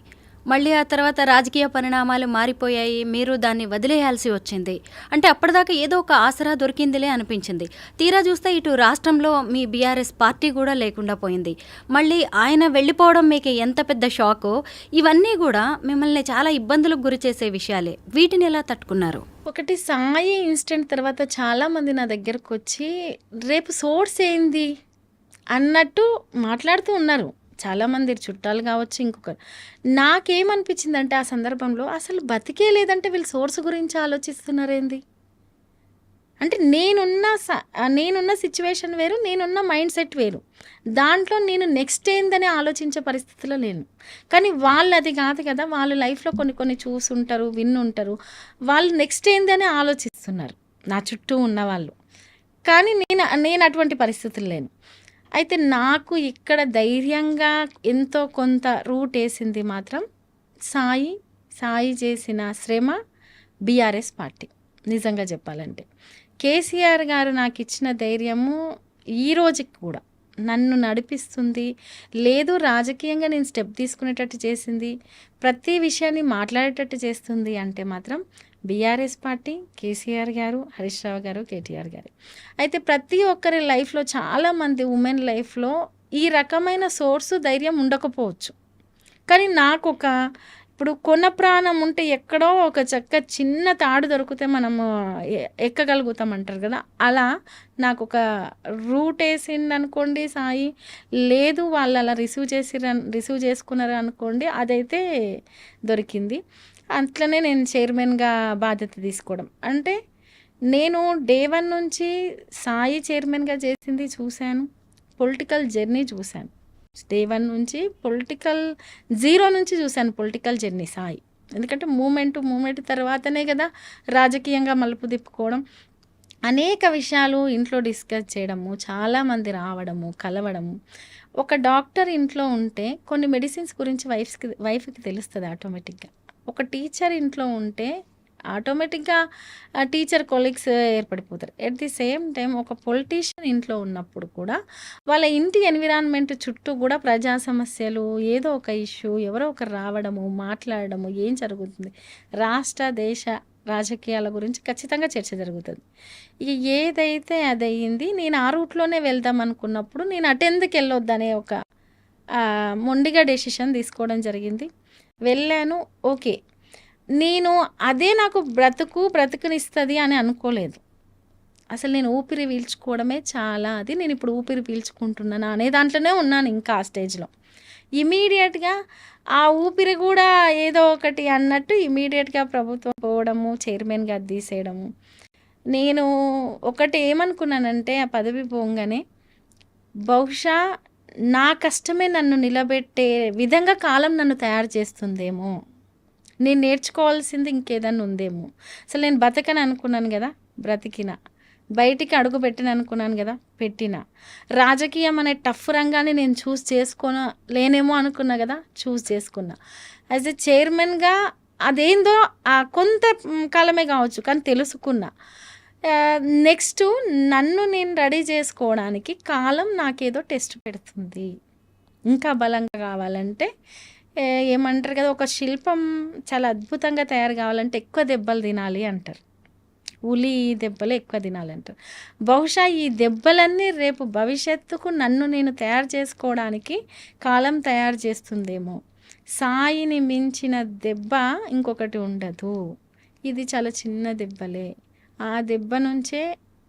మళ్ళీ ఆ తర్వాత రాజకీయ పరిణామాలు మారిపోయాయి. మీరు దాన్ని వదిలేయాల్సి వచ్చింది. అంటే అప్పటిదాకా ఏదో ఒక ఆసరా దొరికిందిలే అనిపించింది. తీరా చూస్తే ఇటు రాష్ట్రంలో మీ బీఆర్ఎస్ పార్టీ కూడా లేకుండా పోయింది. మళ్ళీ ఆయన వెళ్ళిపోవడం మీకు ఎంత పెద్ద షాకో, ఇవన్నీ కూడా మిమ్మల్ని చాలా ఇబ్బందులకు గురి చేసే విషయాలే. వీటిని ఎలా తట్టుకున్నారు? ఒకటి సాయి ఇన్సిడెంట్ తర్వాత చాలామంది నా దగ్గరకు వచ్చి రేపు సోర్స్ ఏంది అన్నట్టు మాట్లాడుతూ ఉన్నారు. చాలామంది చుట్టాలు కావచ్చు, ఇంకొకరు. నాకేమనిపించిందంటే ఆ సందర్భంలో అసలు బతికే లేదంటే వీళ్ళు సోర్స్ గురించి ఆలోచిస్తున్నారేంది? అంటే నేనున్న సిచ్యువేషన్ వేరు, నేనున్న మైండ్ సెట్ వేరు. దాంట్లో నేను నెక్స్ట్ ఏందని ఆలోచించే పరిస్థితిలో లేను. కానీ వాళ్ళు అది కాదు కదా, వాళ్ళు లైఫ్లో కొన్ని చూసుంటారు, విన్నుంటారు. వాళ్ళు నెక్స్ట్ ఏందని ఆలోచిస్తున్నారు నా చుట్టూ ఉన్న వాళ్ళు. కానీ నేను అటువంటి పరిస్థితులు లేను. అయితే నాకు ఇక్కడ ధైర్యంగా ఎంతో కొంత రూట్ వేసింది మాత్రం సాయి చేసిన శ్రమ, బీఆర్ఎస్ పార్టీ. నిజంగా చెప్పాలంటే కేసీఆర్ గారు నాకు ఇచ్చిన ధైర్యము ఈ రోజుకి కూడా నన్ను నడిపిస్తుంది. లేదు, రాజకీయంగా నేను స్టెప్ తీసుకునేటట్టు చేసింది, ప్రతి విషయాన్ని మాట్లాడేటట్టు చేస్తుంది అంటే మాత్రం బీఆర్ఎస్ పార్టీ, కేసీఆర్ గారు, హరీష్ రావు గారు, కేటీఆర్ గారు. అయితే ప్రతి ఒక్కరి లైఫ్లో, చాలామంది ఉమెన్ లైఫ్లో ఈ రకమైన సోర్సు ధైర్యం ఉండకపోవచ్చు. కానీ నాకు ఇప్పుడు కొన ప్రాణం ఉంటే ఎక్కడో ఒక చిన్న తాడు దొరికితే మనము ఎక్కగలుగుతాం అంటారు కదా, అలా నాకు ఒక రూట్ వేసింది అనుకోండి సాయి. లేదు, వాళ్ళు అలా రిసీవ్ చేసుకున్నారు అనుకోండి, అదైతే దొరికింది. అట్లనే నేను చైర్మన్గా బాధ్యత తీసుకోవడం అంటే, నేను డే 1 నుంచి సాయి చైర్మన్గా చేసింది చూశాను, పొలిటికల్ జర్నీ చూశాను. డే 1 నుంచి జీరో నుంచి చూశాను పొలిటికల్ జర్నీ సాయి. ఎందుకంటే మూమెంట్ తర్వాతనే కదా రాజకీయంగా మలుపు తిప్పుకోవడం. అనేక విషయాలు ఇంట్లో డిస్కస్ చేయడము, చాలామంది రావడము, కలవడము. ఒక డాక్టర్ ఇంట్లో ఉంటే కొన్ని మెడిసిన్స్ గురించి వైఫ్కి తెలుస్తుంది ఆటోమేటిక్గా. ఒక టీచర్ ఇంట్లో ఉంటే ఆటోమేటిక్గా టీచర్ కొలీగ్స్ ఏర్పడిపోతారు. ఎట్ ది సేమ్ టైం ఒక పొలిటీషియన్ ఇంట్లో ఉన్నప్పుడు కూడా వాళ్ళ ఇంటి ఎన్విరాన్మెంట్ చుట్టూ కూడా ప్రజా సమస్యలు, ఏదో ఒక ఇష్యూ, ఎవరో ఒకరు రావడము, మాట్లాడడము, ఏం జరుగుతుంది, రాష్ట్ర దేశ రాజకీయాల గురించి ఖచ్చితంగా చర్చ జరుగుతుంది. ఇక ఏదైతే అదయ్యింది. నేను ఆ రూట్లోనే వెళ్దాం అనుకున్నప్పుడు నేను అటెందుకు వెళ్ళొద్దనే ఒక మొండిగా డెసిషన్ తీసుకోవడం జరిగింది. వెళ్ళాను. ఓకే, నేను అదే నాకు బ్రతుకునిస్తుంది అని అనుకోలేదు. అసలు నేను ఊపిరి పీల్చుకోవడమే చాలా నేను ఇప్పుడు ఊపిరి పీల్చుకుంటున్నాను అనే దాంట్లోనే ఉన్నాను. ఇంకా ఆ స్టేజ్లో ఇమీడియట్గా ఆ ఊపిరి కూడా ఏదో ఒకటి అన్నట్టు ఇమీడియట్గా ప్రభుత్వం పోవడము, చైర్మన్గా తీసేయడము. నేను ఒకటి ఏమనుకున్నానంటే, ఆ పదవి పోగానే బహుశా నా కష్టమే నన్ను నిలబెట్టే విధంగా కాలం నన్ను తయారు చేస్తుందేమో, నేను నేర్చుకోవాల్సింది ఇంకేదన్నా ఉందేమో. అసలు నేను బతకని అనుకున్నాను కదా, బ్రతికిన. బయటికి అడుగు పెట్టిన అనుకున్నాను కదా, పెట్టిన. రాజకీయం అనే టఫ్ రంగాన్ని నేను లేనేమో అనుకున్నా కదా, చేసుకున్నా. యాజ్ ఎ చైర్మన్గా అదేందో కొంత కాలమే కావచ్చు, కానీ తెలుసుకున్నా. నెక్స్ట్ నన్ను నేను రెడీ చేసుకోవడానికి కాలం నాకేదో టెస్ట్ పెడుతుంది. ఇంకా బలంగా కావాలంటే ఏమంటారు కదా, ఒక శిల్పం చాలా అద్భుతంగా తయారు కావాలంటే ఎక్కువ దెబ్బలు తినాలి అంటారు. ఉలి దెబ్బలు ఎక్కువ తినాలంటారు. బహుశా ఈ దెబ్బలన్నీ రేపు భవిష్యత్తుకు నన్ను నేను తయారు చేసుకోవడానికి కాలం తయారు చేస్తుందేమో. సాయిని మించిన దెబ్బ ఇంకొకటి ఉండదు. ఇది చాలా చిన్న దెబ్బలే. ఆ దెబ్బ నుంచే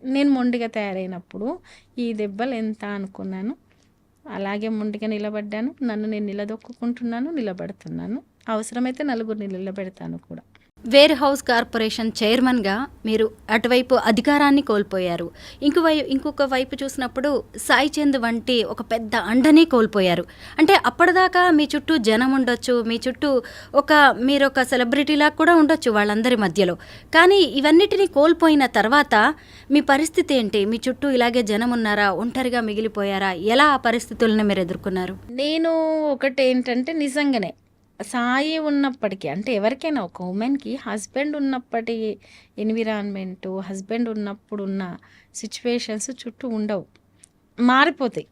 నేను మొండిగా తయారైనప్పుడు ఈ దెబ్బలు ఎంత అనుకున్నాను, అలాగే మొండిగా నిలబడ్డాను. నన్ను నేను నిలదొక్కుంటున్నాను, నిలబడుతున్నాను. అవసరమైతే నలుగురిని నిలబెడతాను కూడా. వేర్ హౌస్ కార్పొరేషన్ చైర్మన్గా మీరు అటువైపు అధికారాన్ని కోల్పోయారు. ఇంకొక వైపు చూసినప్పుడు సాయి చంద్ వంటి ఒక పెద్ద అండని కోల్పోయారు. అంటే అప్పటిదాకా మీ చుట్టూ జనం ఉండొచ్చు, మీ చుట్టూ మీరు ఒక సెలబ్రిటీలా కూడా ఉండొచ్చు వాళ్ళందరి మధ్యలో. కానీ ఇవన్నిటినీ కోల్పోయిన తర్వాత మీ పరిస్థితి ఏంటి? మీ చుట్టూ ఇలాగే జనం ఉన్నారా? ఒంటరిగా మిగిలిపోయారా? ఎలా ఆ పరిస్థితులను మీరు ఎదుర్కొన్నారు? నేను ఒకటి ఏంటంటే, నిజంగానే సాయి ఉన్నప్పటికీ, అంటే ఎవరికైనా ఒక ఉమెన్కి హస్బెండ్ ఉన్నప్పటి ఎన్విరాన్మెంటు, హస్బెండ్ ఉన్నప్పుడు ఉన్న సిచ్యువేషన్స్ చుట్టూ ఉండవు, మారిపోతాయి.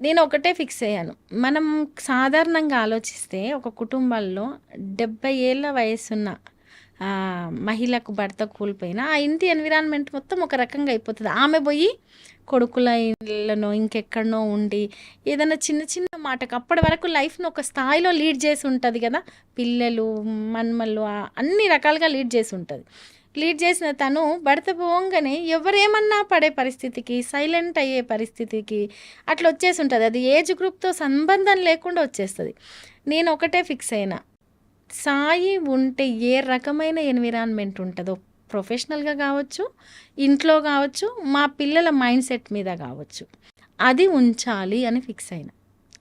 నేను ఒకటే ఫిక్స్ అయ్యాను. మనం సాధారణంగా ఆలోచిస్తే ఒక కుటుంబాల్లో 70 ఏళ్ల వయసున్న మహిళకు భర్త కోల్పోయినా ఆ ఇంటి ఎన్విరాన్మెంట్ మొత్తం ఒక రకంగా అయిపోతుంది. ఆమె పోయి కొడుకుల ఇళ్ళనో ఇంకెక్కడనో ఉండి ఏదైనా చిన్న చిన్న మాటకు అప్పటి వరకు లైఫ్ను ఒక స్థాయిలో లీడ్ చేసి ఉంటుంది కదా, పిల్లలు మన్మళ్ళు అన్ని రకాలుగా లీడ్ చేసి ఉంటుంది. లీడ్ చేసిన తను భర్త పోవంగానే ఎవరేమన్నా పడే పరిస్థితికి, సైలెంట్ అయ్యే పరిస్థితికి అట్లా వచ్చేసి ఉంటుంది. అది ఏజ్ గ్రూప్తో సంబంధం లేకుండా వచ్చేస్తుంది. నేను ఒకటే ఫిక్స్ అయినా, సాయి ఉంటే ఏ రకమైన ఎన్విరాన్మెంట్ ఉంటుందో, ప్రొఫెషనల్గా కావచ్చు, ఇంట్లో కావచ్చు, మా పిల్లల మైండ్ సెట్ మీద కావచ్చు, అది ఉంచాలి అని ఫిక్స్ అయినా.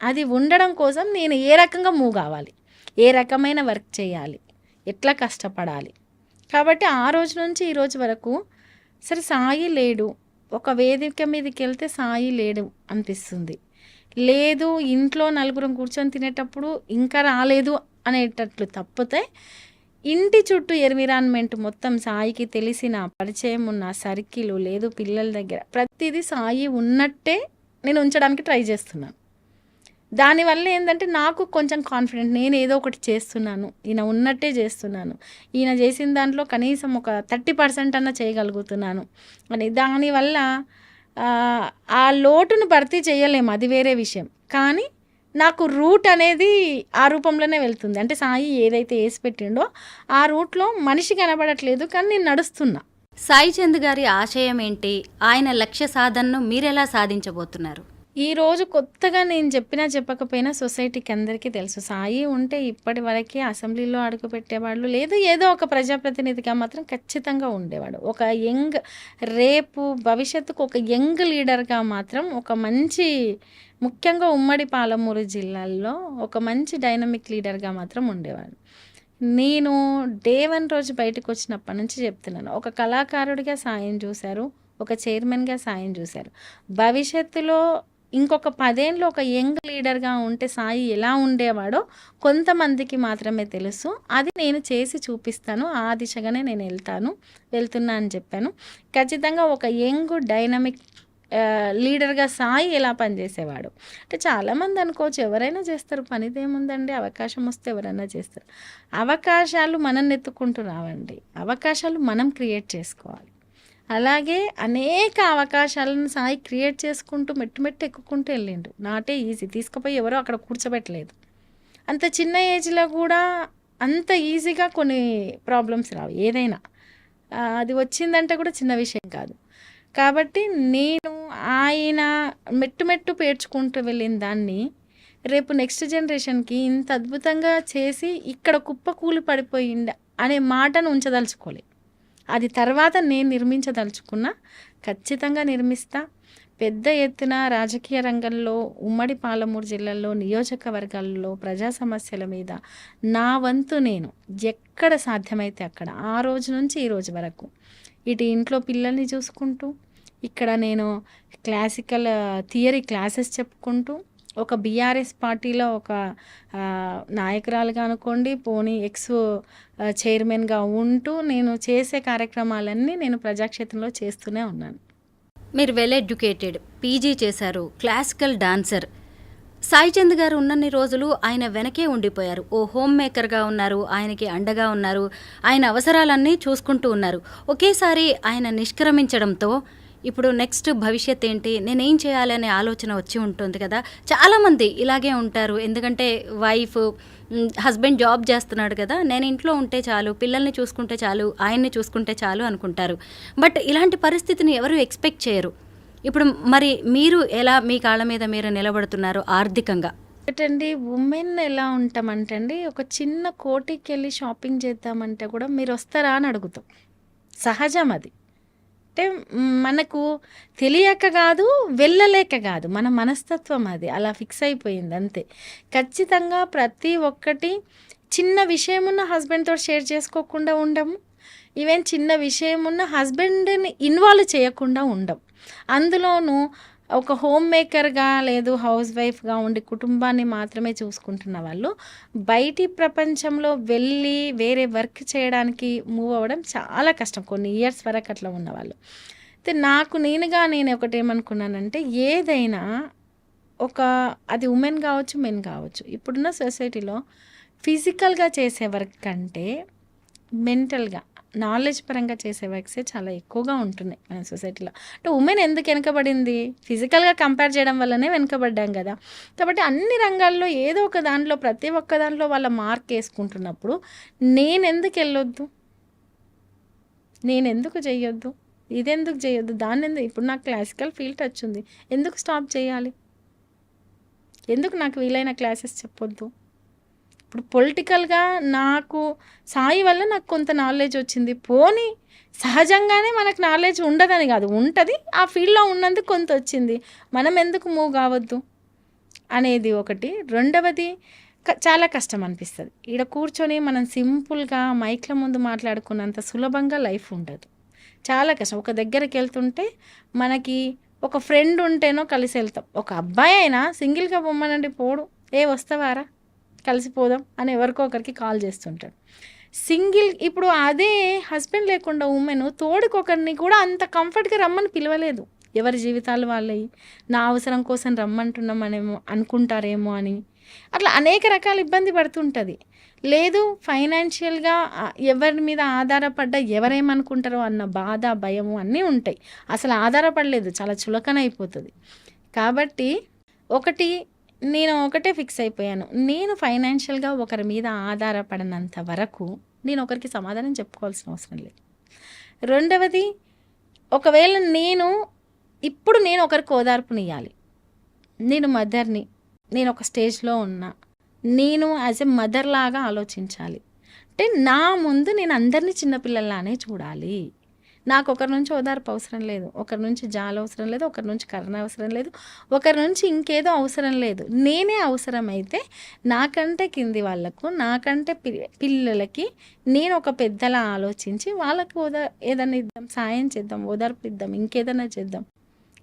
అది ఉండడం కోసం నేను ఏ రకంగా మూవ్ కావాలి, ఏ రకమైన వర్క్ చేయాలి, ఎట్లా కష్టపడాలి. కాబట్టి ఆ రోజు నుంచి ఈ రోజు వరకు సరే సాయి లేడు, ఒక వేదిక మీదకి వెళ్తే సాయి లేడు అనిపిస్తుంది, లేదు ఇంట్లో నలుగురం కూర్చొని తినేటప్పుడు ఇంకా రాలేదు అనేటట్లు తప్పితే ఇంటి చుట్టూ ఎన్విరాన్మెంట్ మొత్తం సాయికి తెలిసిన పరిచయం ఉన్న సర్కిల్ లేదు, పిల్లల దగ్గర ప్రతిదీ సాయి ఉన్నట్టే నేను ఉంచడానికి ట్రై చేస్తున్నాను. దానివల్ల ఏంటంటే నాకు కొంచెం కాన్ఫిడెంట్, నేను ఏదో ఒకటి చేస్తున్నాను, ఈయన ఉన్నట్టే చేస్తున్నాను, ఈయన చేసిన దాంట్లో కనీసం ఒక 30% అన్న చేయగలుగుతున్నాను అని. దానివల్ల ఆ లోటును భర్తీ చేయలేము, అది వేరే విషయం. కానీ నాకు రూట్ అనేది ఆ రూపంలోనే వెళ్తుంది. అంటే సాయి ఏదైతే వేసి పెట్టిండో ఆ రూట్లో మనిషి కనబడట్లేదు, కానీ నేను నడుస్తున్నా. సాయి చంద్ గారి ఆశయం ఏంటి, ఆయన లక్ష్య సాధనను మీరెలా సాధించబోతున్నారు? ఈరోజు కొత్తగా నేను చెప్పినా చెప్పకపోయినా సొసైటీకి అందరికీ తెలుసు, సాయి ఉంటే ఇప్పటి వరకే అసెంబ్లీలో అడుగు పెట్టేవాళ్ళు లేదు, ఏదో ఒక ప్రజాప్రతినిధిగా మాత్రం ఖచ్చితంగా ఉండేవాడు. ఒక యంగ్, రేపు భవిష్యత్తుకు ఒక యంగ్ లీడర్గా మాత్రం ఒక మంచి, ముఖ్యంగా ఉమ్మడి పాలమూరు జిల్లాల్లో ఒక మంచి డైనమిక్ లీడర్గా మాత్రం ఉండేవాడు. నేను డే 1 రోజు బయటకు వచ్చినప్పటి నుంచి చెప్తున్నాను, ఒక కళాకారుడిగా సాయం చూశారు, ఒక చైర్మన్గా సాయం చూశారు. భవిష్యత్తులో ఇంకొక 10 ఏళ్ళు ఒక యంగ్ లీడర్గా ఉంటే సాయి ఎలా ఉండేవాడో కొంతమందికి మాత్రమే తెలుసు. అది నేను చేసి చూపిస్తాను, ఆ దిశగానే నేను వెళ్తున్నా అని చెప్పాను. ఖచ్చితంగా ఒక యంగ్ డైనమిక్ లీడర్గా సాయి ఎలా పనిచేసేవాడు అంటే చాలామంది అనుకోవచ్చు, ఎవరైనా చేస్తారు, పనిదేముందండి, అవకాశం వస్తే ఎవరైనా చేస్తారు. అవకాశాలు మనం ఎత్తుకుంటూ రావండి, అవకాశాలు మనం క్రియేట్ చేసుకోవాలి. అలాగే అనేక అవకాశాలను సాయి క్రియేట్ చేసుకుంటూ మెట్టు ఎక్కుకుంటూ వెళ్ళిండు. నాటే ఈజీ, తీసుకుపోయి ఎవరో అక్కడ కూర్చోబెట్టలేదు. అంత చిన్న ఏజ్లో కూడా అంత ఈజీగా కొన్ని ప్రాబ్లమ్స్ రావు, ఏదైనా అది వచ్చిందంటే కూడా చిన్న విషయం కాదు. కాబట్టి నేను ఆయన మెట్టు పేర్చుకుంటూ వెళ్ళిన దాన్ని రేపు నెక్స్ట్ జనరేషన్కి ఇంత అద్భుతంగా చేసి ఇక్కడ కుప్ప కూలి పడిపోయింది అనే మాటను ఉంచదలుచుకోలే. అది తర్వాత నేను నిర్మించదలుచుకున్నా, ఖచ్చితంగా నిర్మిస్తా. పెద్ద ఎత్తున రాజకీయ రంగంలో, ఉమ్మడి పాలమూరు జిల్లాలో, నియోజకవర్గాల్లో ప్రజా సమస్యల మీద నా వంతు నేను ఎక్కడ సాధ్యమైతే అక్కడ, ఆ రోజు నుంచి ఈ రోజు వరకు ఇటు ఇంట్లో పిల్లల్ని చూసుకుంటూ, ఇక్కడ నేను క్లాసికల్ థియరీ క్లాసెస్ చెప్పుకుంటూ, ఒక బీఆర్ఎస్ పార్టీలో ఒక నాయకురాలుగా అనుకోండి, పోనీ ఎక్స్ చైర్మన్గా ఉంటూ నేను చేసే కార్యక్రమాలన్నీ నేను ప్రజాక్షేత్రంలో చేస్తూనే ఉన్నాను. మీరు వెల్ ఎడ్యుకేటెడ్, పీజీ చేశారు, క్లాసికల్ డాన్సర్. సాయి చంద్ గారు ఉన్నన్ని రోజులు ఆయన వెనకే ఉండిపోయారు, ఓ హోమ్ మేకర్గా ఉన్నారు, ఆయనకి అండగా ఉన్నారు, ఆయన అవసరాలన్నీ చూసుకుంటూ ఉన్నారు. ఒకేసారి ఆయన నిష్క్రమించడంతో ఇప్పుడు నెక్స్ట్ భవిష్యత్ ఏంటి, నేనేం చేయాలనే ఆలోచన వచ్చి ఉంటుంది కదా. చాలామంది ఇలాగే ఉంటారు, ఎందుకంటే వైఫ్, హస్బెండ్ జాబ్ చేస్తున్నాడు కదా, నేను ఇంట్లో ఉంటే చాలు, పిల్లల్ని చూసుకుంటే చాలు, ఆయన్ని చూసుకుంటే చాలు అనుకుంటారు. బట్ ఇలాంటి పరిస్థితిని ఎవరు ఎక్స్పెక్ట్ చేయరు. ఇప్పుడు మరి మీరు ఎలా మీ కాళ్ళ మీద మీరు నిలబడుతున్నారు ఆర్థికంగా? ఏంటండి, ఉమెన్ ఎలా ఉంటామంటే అండి, ఒక చిన్న కోటికి వెళ్ళి షాపింగ్ చేద్దామంటే కూడా మీరు వస్తారా అని అడుగుతాం. సహజం అది. అంటే మనకు తెలియక కాదు, వెళ్ళలేక కాదు, మన మనస్తత్వం అది అలా ఫిక్స్ అయిపోయింది అంతే. ఖచ్చితంగా ప్రతి ఒక్కటి చిన్న విషయం ఉన్న హస్బెండ్తో షేర్ చేసుకోకుండా ఉండము, ఈవెన్ చిన్న విషయం ఉన్న హస్బెండ్ని ఇన్వాల్వ్ చేయకుండా ఉండము. అందులోనూ ఒక హోమ్ మేకర్గా లేదు హౌస్ వైఫ్గా ఉండి కుటుంబాన్ని మాత్రమే చూసుకుంటున్న వాళ్ళు బయటి ప్రపంచంలో వెళ్ళి వేరే వర్క్ చేయడానికి మూవ్ అవ్వడం చాలా కష్టం, కొన్ని ఇయర్స్ వరకు అట్లా ఉన్నవాళ్ళు. అయితే నేను ఒకటి ఏమనుకున్నానంటే, ఏదైనా ఒక అది ఉమెన్ కావచ్చు, మెన్ కావచ్చు. ఇప్పుడున్న సొసైటీలో ఫిజికల్‌గా చేసే వర్క్ కంటే మెంటల్‌గా, నాలెడ్జ్ పరంగా చేసే వర్క్సే చాలా ఎక్కువగా ఉంటున్నాయి మన సొసైటీలో. అంటే ఉమెన్ ఎందుకు వెనకబడింది? ఫిజికల్‌గా కంపేర్ చేయడం వల్లనే వెనకబడ్డాం కదా! కాబట్టి అన్ని రంగాల్లో ఏదో ఒక దాంట్లో, ప్రతి ఒక్క దాంట్లో వాళ్ళ మార్క్ ఏసుకుంటున్నప్పుడు నేనెందుకు ఎళ్ళొద్దు? నేనెందుకు చెయ్యొద్దు? ఇదెందుకు చేయొద్దు? ఇప్పుడు నాకు క్లాసికల్ ఫీల్డ్ టచ్ ఉంది. ఎందుకు స్టాప్ చేయాలి? ఎందుకు నాకు వీలైన క్లాసెస్ చెప్పొద్దు? ఇప్పుడు పొలిటికల్‌గా నాకు సాయి వల్ల నాకు కొంత నాలెడ్జ్ వచ్చింది. పోనీ సహజంగానే మనకు నాలెడ్జ్ ఉండదని కాదు, ఉంటది. ఆ ఫీల్డ్‌లో ఉన్నందుకు కొంత వచ్చింది. మనం ఎందుకు మూవ్ కావద్దు అనేది ఒకటి. రెండవది చాలా కష్టం అనిపిస్తది. ఈడ కూర్చొని మనం సింపుల్‌గా మైక్‌ల ముందు మాట్లాడుకున్నంత సులభంగా లైఫ్ ఉండదు. చాలా కష్టం. ఒక దగ్గరికెళ్తుంటే మనకి ఒక ఫ్రెండ్ ఉంటేనో కలిసి వెళ్తాం. ఒక అబ్బాయి అయినా సింగిల్‌గా పొమ్మనండి పోడు. వస్తావారా? కలిసిపోదాం అని ఎవరికో ఒకరికి కాల్ చేస్తుంటాడు. ఇప్పుడు అదే హస్బెండ్ లేకుండా ఉమెన్ తోడుకొకరిని కూడా అంత కంఫర్ట్‌గా రమ్మని పిలవలేదు. ఎవరి జీవితాలు వాళ్ళయి. నా అవసరం కోసం రమ్మంటున్నామనేమో అనుకుంటారేమో అని. అట్లా అనేక రకాల ఇబ్బంది పడుతుంటది. లేదు ఫైనాన్షియల్‌గా ఎవరి మీద ఆధారపడ్డా ఎవరేమనుకుంటారో అన్న బాధ, భయము అన్నీ ఉంటాయి. అసలు ఆధారపడలేదు, చాలా చులకన అయిపోతది. కాబట్టి నేను ఒకటే ఫిక్స్ అయిపోయాను. నేను ఫైనాన్షియల్‌గా ఒకరి మీద ఆధారపడనంత వరకు నేను ఒకరికి సమాధానం చెప్పుకోవాల్సిన అవసరం లేదు. రెండవది, ఒకవేళ ఇప్పుడు నేను ఒకరికి ఓదార్పునియ్యాలి. నేను మదర్‌ని. నేను ఒక స్టేజ్‌లో ఉన్నా. నేను యాజ్ ఎ మదర్ లాగా ఆలోచించాలి. అంటే నా ముందు నేను అందరినీ చిన్నపిల్లల్లానే చూడాలి. నాకు ఒకరి నుంచి ఓదార్పు అవసరం లేదు, ఒకరి నుంచి జాలి అవసరం లేదు, ఒకరి నుంచి కరుణ అవసరం లేదు, ఒకరి నుంచి ఇంకేదో అవసరం లేదు. నేనే అవసరమైతే నాకంటే కింది వాళ్ళకు, నాకంటే పిల్లలకి నేను ఒక పెద్దలా ఆలోచించి వాళ్ళకి ఏదైనా ఇద్దాం, సాయం చేద్దాం, ఓదార్పు ఇద్దాం, ఇంకేదైనా చేద్దాం.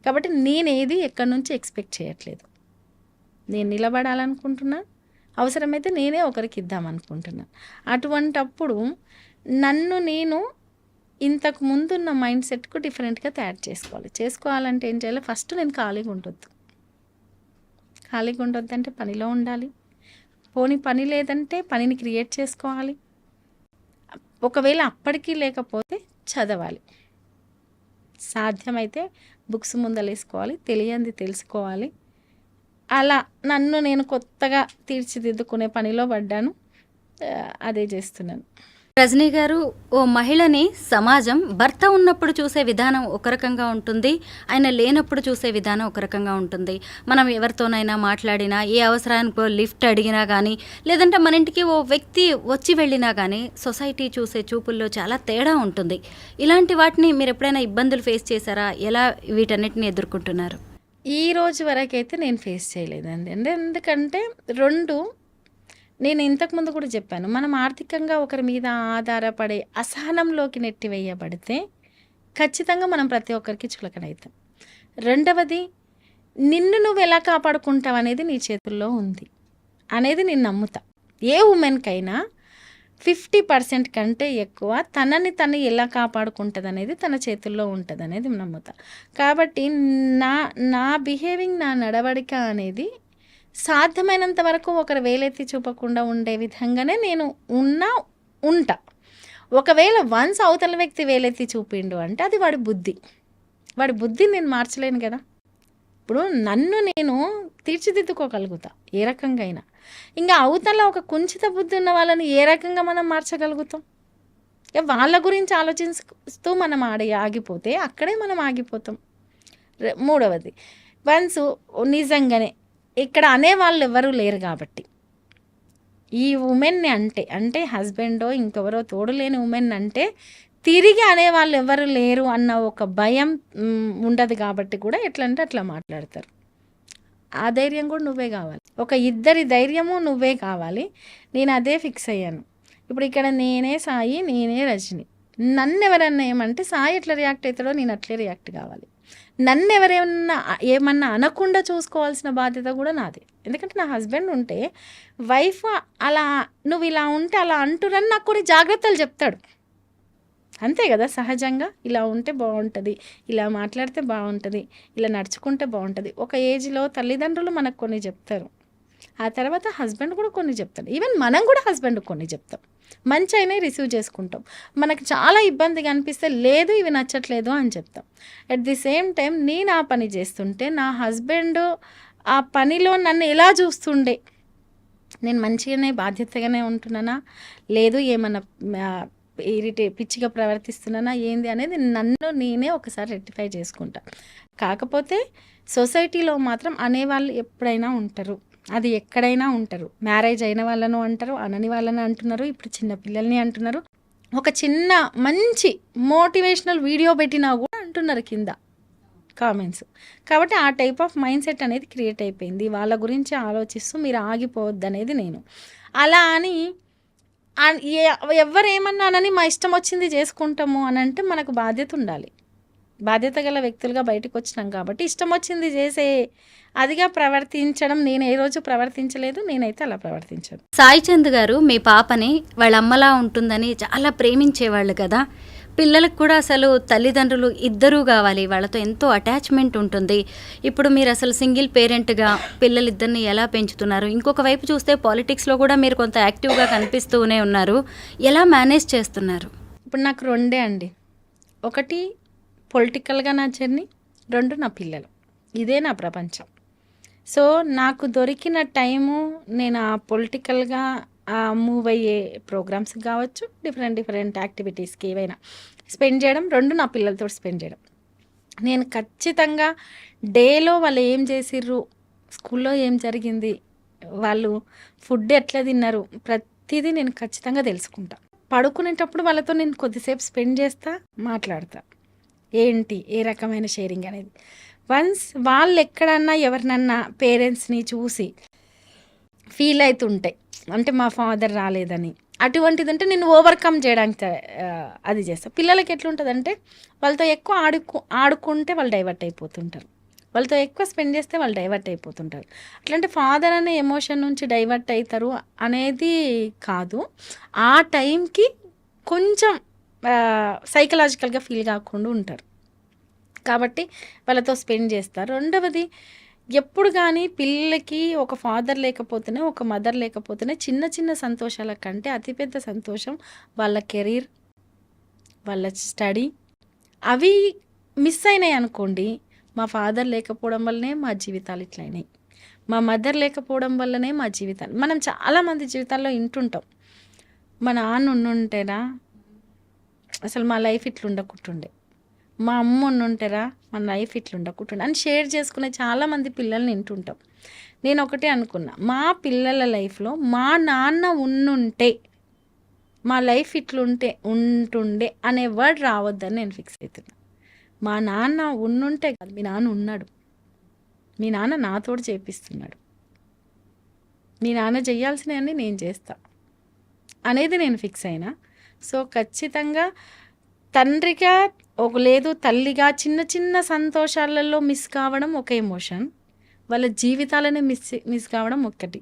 కాబట్టి నేనేది ఎక్కడి నుంచి ఎక్స్పెక్ట్ చేయట్లేదు. నేను నిలబడాలనుకుంటున్నా, అవసరమైతే నేనే ఒకరికి ఇద్దామనుకుంటున్నాను. అటువంటప్పుడు నన్ను నేను ఇంతకు ముందున్న మైండ్ సెట్కు డిఫరెంట్గా తయారు చేసుకోవాలంటే ఏం చేయాలి? ఫస్ట్ నేను ఖాళీగా ఉండొద్దంటే పనిలో ఉండాలి. పోనీ పని లేదంటే పనిని క్రియేట్ చేసుకోవాలి. ఒకవేళ అప్పటికీ లేకపోతే చదవాలి. సాధ్యమైతే బుక్స్ ముందలేసుకోవాలి, తెలియంది తెలుసుకోవాలి. అలా నన్ను నేను కొత్తగా తీర్చిదిద్దుకునే పనిలో పడ్డాను. అదే చేస్తున్నాను. రజనీ గారు, ఓ మహిళని సమాజం భర్త ఉన్నప్పుడు చూసే విధానం ఒక రకంగా ఉంటుంది, ఆయన లేనప్పుడు చూసే విధానం ఒక రకంగా ఉంటుంది. మనం ఎవరితోనైనా మాట్లాడినా, ఏ అవసరానికో లిఫ్ట్ అడిగినా కానీ, లేదంటే మన ఇంటికి ఓ వ్యక్తి వచ్చి వెళ్ళినా కానీ సొసైటీ చూసే చూపుల్లో చాలా తేడా ఉంటుంది. ఇలాంటి వాటిని మీరు ఎప్పుడైనా ఇబ్బందులు ఫేస్ చేశారా? ఎలా వీటన్నిటిని ఎదుర్కొంటున్నారు? ఈ రోజు వరకైతే నేను ఫేస్ చేయలేదండి. ఎందుకంటే నేను ఇంతకుముందు కూడా చెప్పాను, మనం ఆర్థికంగా ఒకరి మీద ఆధారపడే అసహనంలోకి నెట్టివేయబడితే ఖచ్చితంగా మనం ప్రతి ఒక్కరికి చులకనవుతాం. రెండవది, నిన్ను నువ్వు ఎలా కాపాడుకుంటావు అనేది నీ చేతుల్లో ఉంది అనేది నేను నమ్ముతా. ఏ ఉమెన్కైనా 50% కంటే ఎక్కువ తనని తను ఎలా కాపాడుకుంటుంది అనేది తన చేతుల్లో ఉంటుంది అనేది నమ్ముతా. కాబట్టి నా బిహేవింగ్, నా నడవడిక అనేది సాధ్యమైనంత వరకు ఒకరు వేలెత్తి చూపకుండా ఉండే విధంగానే నేను ఉంటా. ఒకవేళ వన్స్ అవతల వ్యక్తి వేలెత్తి చూపిండు అంటే అది వాడి బుద్ధిని నేను మార్చలేను కదా. ఇప్పుడు నన్ను నేను తీర్చిదిద్దుకోగలుగుతా ఏ రకంగా అయినా. ఇంకా అవతల ఒక కుంచిత బుద్ధి ఉన్న వాళ్ళని ఏ రకంగా మనం మార్చగలుగుతాం? వాళ్ళ గురించి ఆలోచిస్తూ మనం ఆగిపోతే అక్కడే మనం ఆగిపోతాం. మూడవది, వన్స్ నిజంగానే ఇక్కడ అనేవాళ్ళు ఎవరు లేరు కాబట్టి ఈ ఉమెన్ని అంటే హస్బెండో ఇంకెవరో తోడు లేని ఉమెన్ అంటే తిరిగి అనేవాళ్ళు ఎవరు లేరు అన్న ఒక భయం ఉండదు కాబట్టి కూడా ఎట్లంటే అట్లా మాట్లాడతారు. ఆ ధైర్యం కూడా నువ్వే కావాలి, ఒక ఇద్దరి ధైర్యము నువ్వే కావాలి. నేను అదే ఫిక్స్ అయ్యాను. ఇప్పుడు ఇక్కడ నేనే సాయి, నేనే రజని. నన్ను ఎవరన్నా ఏమంటే సాయి ఎట్లా రియాక్ట్ అవుతాడో నేను అట్లే రియాక్ట్ కావాలి. నన్ను ఏమన్నా అనకుండా చూసుకోవాల్సిన బాధ్యత కూడా నాది. ఎందుకంటే నా హస్బెండ్ ఉంటే వైఫ్ అలా నువ్వు ఇలా ఉంటే అలా అంటురని నాకు కొన్ని జాగ్రత్తలు చెప్తాడు. అంతే కదా, సహజంగా ఇలా ఉంటే బాగుంటుంది, ఇలా మాట్లాడితే బాగుంటుంది, ఇలా నడుచుకుంటే బాగుంటుంది. ఒక ఏజ్లో తల్లిదండ్రులు మనకు కొన్ని చెప్తారు, ఆ తర్వాత హస్బెండ్ కూడా కొన్ని చెప్తాడు, ఈవెన్ మనం కూడా హస్బెండ్కి కొన్ని చెప్తాం. మంచి అయినా రిసీవ్ చేసుకుంటాం. మనకు చాలా ఇబ్బందిగా అనిపిస్తే లేదు ఇవి నచ్చట్లేదు అని చెప్తాం. అట్ ది సేమ్ టైం నేను ఆ పని చేస్తుంటే నా హస్బెండ్ ఆ పనిలో నన్ను ఎలా చూస్తుండే, నేను మంచిగానే బాధ్యతగానే ఉంటున్నానా, లేదు ఏమన్నా పిచ్చిగా ప్రవర్తిస్తున్నానా ఏంది అనేది నన్ను నేనే ఒకసారి రెక్టిఫై చేసుకుంటా. కాకపోతే సొసైటీలో మాత్రం అనేవాళ్ళు ఎప్పుడైనా ఉంటారు, అది ఎక్కడైనా ఉంటారు. మ్యారేజ్ అయిన వాళ్ళను అంటారు, అనని వాళ్ళని అంటున్నారు, ఇప్పుడు చిన్న పిల్లల్ని అంటున్నారు. ఒక చిన్న మంచి మోటివేషనల్ వీడియో పెట్టినా కూడా అంటున్నారు కింద కామెంట్స్. కాబట్టి ఆ టైప్ ఆఫ్ మైండ్ సెట్ అనేది క్రియేట్ అయిపోయింది. వాళ్ళ గురించి ఆలోచిస్తూ మీరు ఆగిపోవద్దు అనేది నేను. అలా అని ఎవరేమన్నానని మా ఇష్టం వచ్చింది చేసుకుంటాము అని అంటే మనకు బాధ్యత ఉండాలి. బాధ్యత గల వ్యక్తులుగా బయటకు వచ్చినాం కాబట్టి ఇష్టం వచ్చింది చేసే అదిగా ప్రవర్తించడం నేను ఏ రోజు ప్రవర్తించలేదు, నేనైతే అలా ప్రవర్తించాను. సాయి చంద్ గారు మీ పాపని వాళ్ళ అమ్మలా ఉంటుందని చాలా ప్రేమించేవాళ్ళు కదా, పిల్లలకు కూడా అసలు తల్లిదండ్రులు ఇద్దరూ కావాలి, వాళ్ళతో ఎంతో అటాచ్మెంట్ ఉంటుంది. ఇప్పుడు మీరు అసలు సింగిల్ పేరెంట్గా పిల్లలిద్దరిని ఎలా పెంచుతున్నారు? ఇంకొక వైపు చూస్తే పాలిటిక్స్లో కూడా మీరు కొంత యాక్టివ్గా కనిపిస్తూనే ఉన్నారు, ఎలా మేనేజ్ చేస్తున్నారు? ఇప్పుడు నాకు రెండే అండి, ఒకటి పొలిటికల్గా నా జర్నీ, రెండు నా పిల్లలు, ఇదే నా ప్రపంచం. సో నాకు దొరికిన టైము నేను ఆ పొలిటికల్గా మూవ్ అయ్యే ప్రోగ్రామ్స్ కావచ్చు, డిఫరెంట్ యాక్టివిటీస్కి ఏవైనా స్పెండ్ చేయడం, రెండు నా పిల్లలతో స్పెండ్ చేయడం. నేను ఖచ్చితంగా డేలో వాళ్ళు ఏం చేసిర్రు, స్కూల్లో ఏం జరిగింది, వాళ్ళు ఫుడ్ ఎట్లా తిన్నారు, ప్రతిదీ నేను ఖచ్చితంగా తెలుసుకుంటా. పడుకునేటప్పుడు వాళ్ళతో నేను కొద్దిసేపు స్పెండ్ చేస్తా, మాట్లాడతా, ఏంటి ఏ రకమైన షేరింగ్ అనేది. వన్స్ వాళ్ళు ఎక్కడన్నా ఎవరినన్నా పేరెంట్స్ని చూసి ఫీల్ అవుతుంటే, అంటే మా ఫాదర్ రాలేదని అటువంటిది అంటే నేను ఓవర్కమ్ చేయడానికి అది చేస్తాను. పిల్లలకి ఎట్లుంటుందంటే వాళ్ళతో ఎక్కువ ఆడుకుంటే వాళ్ళు డైవర్ట్ అయిపోతుంటారు, వాళ్ళతో ఎక్కువ స్పెండ్ చేస్తే వాళ్ళు డైవర్ట్ అయిపోతుంటారు. అట్లాంటి ఫాదర్ అనే ఎమోషన్ నుంచి డైవర్ట్ అవుతారు అనేది కాదు, ఆ టైంకి కొంచెం సైకలాజికల్గా ఫీల్ కాకుండా ఉంటారు కాబట్టి వాళ్ళతో స్పెండ్ చేస్తారు. రెండవది, ఎప్పుడు కానీ పిల్లలకి ఒక ఫాదర్ లేకపోతేనే, ఒక మదర్ లేకపోతేనే చిన్న చిన్న సంతోషాల కంటే అతిపెద్ద సంతోషం వాళ్ళ కెరీర్, వాళ్ళ స్టడీ, అవి మిస్ అయినాయి అనుకోండి. మా ఫాదర్ లేకపోవడం వల్లనే మా జీవితాలు ఇట్లయినాయి, మా మదర్ లేకపోవడం వల్లనే మా జీవితాలు. మనం చాలామంది జీవితాల్లో వింటుంటాం, మా నాన్న ఉండుంటేరా అసలు మా లైఫ్ ఇట్లా ఉండకుంటుండే, మా అమ్మ ఉండుంటారా మన లైఫ్ ఇట్లా ఉండకుంటుండే అని షేర్ చేసుకునే చాలామంది పిల్లల్ని వింటుంటాం. నేను ఒకటే అనుకున్నా, మా పిల్లల లైఫ్లో మా నాన్న ఉండుంటే మా లైఫ్ ఉంటుండే అనే వర్డ్ రావద్దని నేను ఫిక్స్ అవుతున్నా. మా నాన్న ఉండుంటే కాదు, మీ నాన్న ఉన్నాడు, మీ నాన్న నాతోడు చేపిస్తున్నాడు, మీ నాన్న చేయాల్సినవన్నీ నేను చేస్తా అనేది నేను ఫిక్స్ అయినా. సో ఖచ్చితంగా తండ్రిగా లేదు తల్లిగా చిన్న చిన్న సంతోషాలలో మిస్ కావడం ఒక ఎమోషన్, వాళ్ళ జీవితాలనే మిస్ కావడం ఒక్కటి.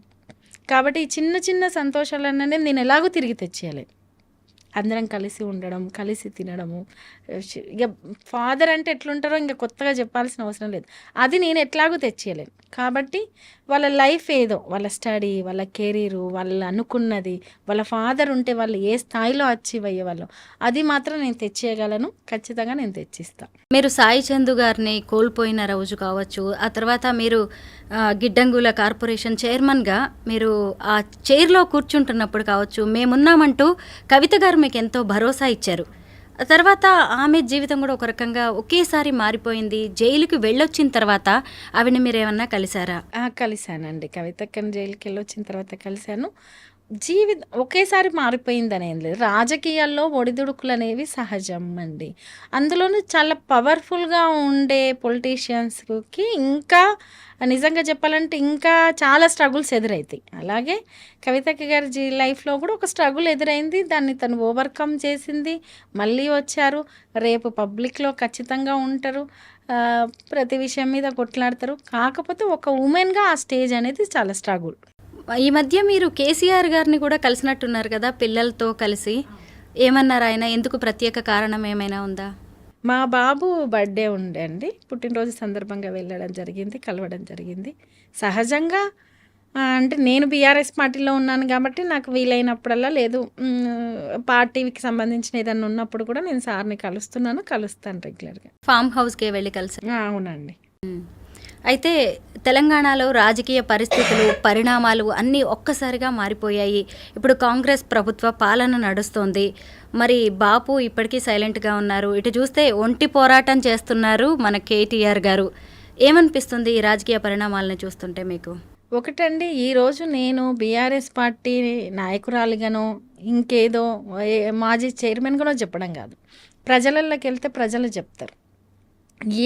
కాబట్టి ఈ చిన్న చిన్న సంతోషాలనే నేను ఎలాగో తిరిగి తెచ్చేయాలి. అందరం కలిసి ఉండడం, కలిసి తినడము. ఇక ఫాదర్ అంటే ఎట్లుంటారో ఇంకా కొత్తగా చెప్పాల్సిన అవసరం లేదు, అది నేను ఎట్లాగో తెచ్చేయలేను. కాబట్టి వాళ్ళ లైఫ్ ఏదో, వాళ్ళ స్టడీ, వాళ్ళ కెరీరు, వాళ్ళు అనుకున్నది, వాళ్ళ ఫాదర్ ఉంటే వాళ్ళు ఏ స్థాయిలో అచీవ్ అయ్యేవాళ్ళు, అది మాత్రం నేను తెచ్చేయగలను, ఖచ్చితంగా నేను తెచ్చిస్తాను. మీరు సాయి చందు గారిని కోల్పోయిన రోజు కావచ్చు, ఆ తర్వాత మీరు గిడ్డంగుల కార్పొరేషన్ చైర్మన్గా మీరు ఆ చైర్లో కూర్చుంటున్నప్పుడు కావచ్చు, మేమున్నామంటూ కవిత గారు మీకు ఎంతో భరోసా ఇచ్చారు. ఆ తర్వాత ఆమె జీవితం కూడా ఒక రకంగా ఒకేసారి మారిపోయింది. జైలుకి వెళ్ళొచ్చిన తర్వాత ఆవిడని మీరు ఏమన్నా కలిసారా? కలిశానండి, కవితక్కని జైలుకి వెళ్ళొచ్చిన తర్వాత కలిశాను. జీవితం ఒకేసారి మారిపోయిందని ఏం లేదు, రాజకీయాల్లో ఒడిదుడుకులు అనేవి సహజం అండి. అందులోనూ చాలా పవర్ఫుల్గా ఉండే పొలిటీషియన్స్కి ఇంకా నిజంగా చెప్పాలంటే ఇంకా చాలా స్ట్రగుల్స్ ఎదురవుతాయి. అలాగే కవితక్క గారి లైఫ్లో కూడా ఒక స్ట్రగుల్ ఎదురైంది, దాన్ని తను ఓవర్కమ్ చేసింది, మళ్ళీ వచ్చారు, రేపు పబ్లిక్లో ఖచ్చితంగా ఉంటారు, ప్రతి విషయం మీద కొట్లాడతారు. కాకపోతే ఒక ఉమెన్గా ఆ స్టేజ్ అనేది చాలా స్ట్రగుల్. ఈ మధ్య మీరు కేసీఆర్ గారిని కూడా కలిసినట్టున్నారు కదా పిల్లలతో కలిసి, ఏమన్నారు ఆయన? ఎందుకు ప్రత్యేక కారణం ఏమైనా ఉందా? మా బాబు బర్త్డే ఉండే అండి, పుట్టినరోజు సందర్భంగా వెళ్ళడం జరిగింది, కలవడం జరిగింది. సహజంగా అంటే నేను బీఆర్ఎస్ పార్టీలో ఉన్నాను కాబట్టి నాకు వీలైనప్పుడల్లా లేదు పార్టీకి సంబంధించిన ఏదన్నా ఉన్నప్పుడు కూడా నేను సార్ని కలుస్తాను రెగ్యులర్గా. ఫామ్ హౌస్కే వెళ్ళి కలిసి. అవునండి. అయితే తెలంగాణలో రాజకీయ పరిస్థితులు, పరిణామాలు అన్నీ ఒక్కసారిగా మారిపోయాయి. ఇప్పుడు కాంగ్రెస్ ప్రభుత్వ పాలన నడుస్తోంది. మరి బాపు ఇప్పటికీ సైలెంట్గా ఉన్నారు. ఇటు చూస్తే ఒంటి పోరాటం చేస్తున్నారు మన కేటీఆర్ గారు. ఏమనిపిస్తుంది ఈ రాజకీయ పరిణామాలను చూస్తుంటే మీకు? ఒకటండి, ఈరోజు నేను బీఆర్ఎస్ పార్టీ నాయకురాలిగానో ఇంకేదో మాజీ చైర్మన్గానో చెప్పడం కాదు. ప్రజలలోకి వెళ్తే ప్రజలు చెప్తారు.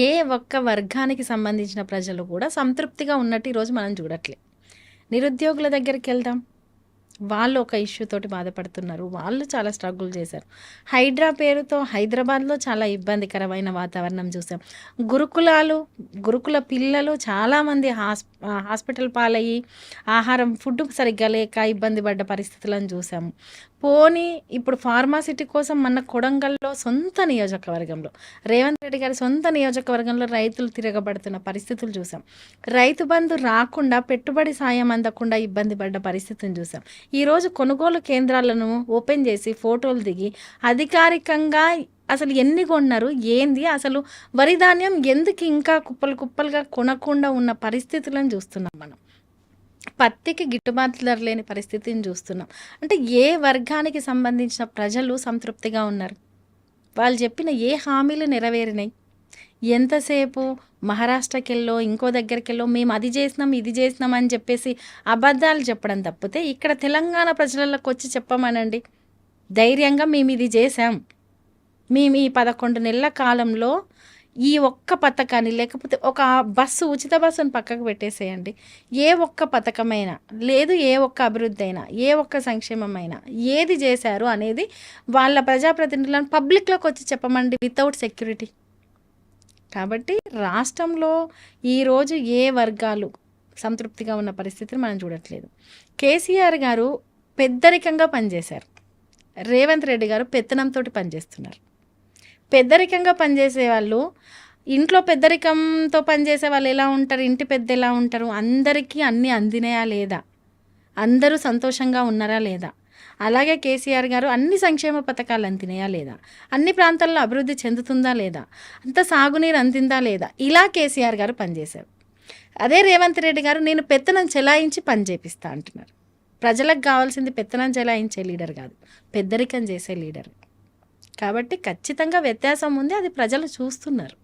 ఏ ఒక్క వర్గానికి సంబంధించిన ప్రజలు కూడా సంతృప్తిగా ఉన్నట్టు ఈరోజు మనం చూడట్లే. నిరుద్యోగుల దగ్గరికి వెళ్దాం, వాళ్ళు ఒక ఇష్యూ తోటి బాధపడుతున్నారు, వాళ్ళు చాలా స్ట్రగుల్ చేశారు. హైడ్రా పేరుతో హైదరాబాద్లో చాలా ఇబ్బందికరమైన వాతావరణం చూసాం. గురుకుల పిల్లలు చాలామంది హాస్పిటల్ పాలయ్యి ఆహారం ఫుడ్ సరిగ్గా లేక ఇబ్బంది పడ్డ పరిస్థితులను చూసాము. పోనీ ఇప్పుడు ఫార్మాసిటీ కోసం మన కొడంగల్లో సొంత నియోజకవర్గంలో రేవంత్ రెడ్డి గారి సొంత నియోజకవర్గంలో రైతులు తిరగబడుతున్న పరిస్థితులు చూసాం. రైతు బంధు రాకుండా పెట్టుబడి సాయం అందకుండా ఇబ్బంది పడ్డ పరిస్థితిని చూసాం. ఈరోజు కొనుగోలు కేంద్రాలను ఓపెన్ చేసి ఫోటోలు దిగి అధికారికంగా అసలు ఎన్ని కొన్నారు ఏంది, అసలు వరి ధాన్యం ఎందుకు ఇంకా కుప్పలుగా కొనకుండా ఉన్న పరిస్థితులను చూస్తున్నాం మనం. పత్తికి గిట్టుబాటు ధర లేని పరిస్థితిని చూస్తున్నాం. అంటే ఏ వర్గానికి సంబంధించిన ప్రజలు సంతృప్తిగా ఉన్నారు? వాళ్ళు చెప్పిన ఏ హామీలు నెరవేరినాయి? ఎంతసేపు మహారాష్ట్రకెళ్ళో ఇంకో దగ్గరికెళ్ళో మేము అది చేసినాం ఇది చేసినాం అని చెప్పేసి అబద్ధాలు చెప్పడం తప్పితే ఇక్కడ తెలంగాణ ప్రజలకు వచ్చి చెప్పమనండి ధైర్యంగా మేము ఇది చేసాం, మేము ఈ 11 నెలల కాలంలో ఈ ఒక్క పథకాన్ని, లేకపోతే ఒక ఉచిత బస్సును పక్కకు పెట్టేసేయండి, ఏ ఒక్క పథకమైనా లేదు, ఏ ఒక్క అభివృద్ధి అయినా, ఏ ఒక్క సంక్షేమమైనా ఏది చేశారు అనేది వాళ్ళ ప్రజాప్రతినిధులను పబ్లిక్లోకి వచ్చి చెప్పమండి వితౌట్ సెక్యూరిటీ. కాబట్టి రాష్ట్రంలో ఈరోజు ఏ వర్గాలు సంతృప్తిగా ఉన్న పరిస్థితిని మనం చూడట్లేదు. కేసీఆర్ గారు పెద్దరికంగా పనిచేశారు, రేవంత్ రెడ్డి గారు పెత్తనంతో పనిచేస్తున్నారు. పెద్దరికంగా పనిచేసే వాళ్ళు, ఇంట్లో పెద్దరికంతో పనిచేసే వాళ్ళు ఎలా ఉంటారు, ఇంటి పెద్ద ఎలా ఉంటారు, అందరికీ అన్నీ అందినాయా లేదా, అందరూ సంతోషంగా ఉన్నారా లేదా, అలాగే కేసీఆర్ గారు అన్ని సంక్షేమ పథకాలు అందినాయా లేదా, అన్ని ప్రాంతాల్లో అభివృద్ధి చెందుతుందా లేదా, అంత సాగునీరు అందిందా లేదా, ఇలా కేసీఆర్ గారు పనిచేశారు. అదే రేవంత్ రెడ్డి గారు నేను పెత్తనం చెలాయించి పని చేపిస్తా అంటున్నారు. ప్రజలకు కావాల్సింది పెత్తనం చెలాయించే లీడర్ కాదు, పెద్దరికం చేసే లీడర్. కాబట్టి ఖచ్చితంగా వ్యత్యాసం ఉంది, అది ప్రజలు చూస్తున్నారు.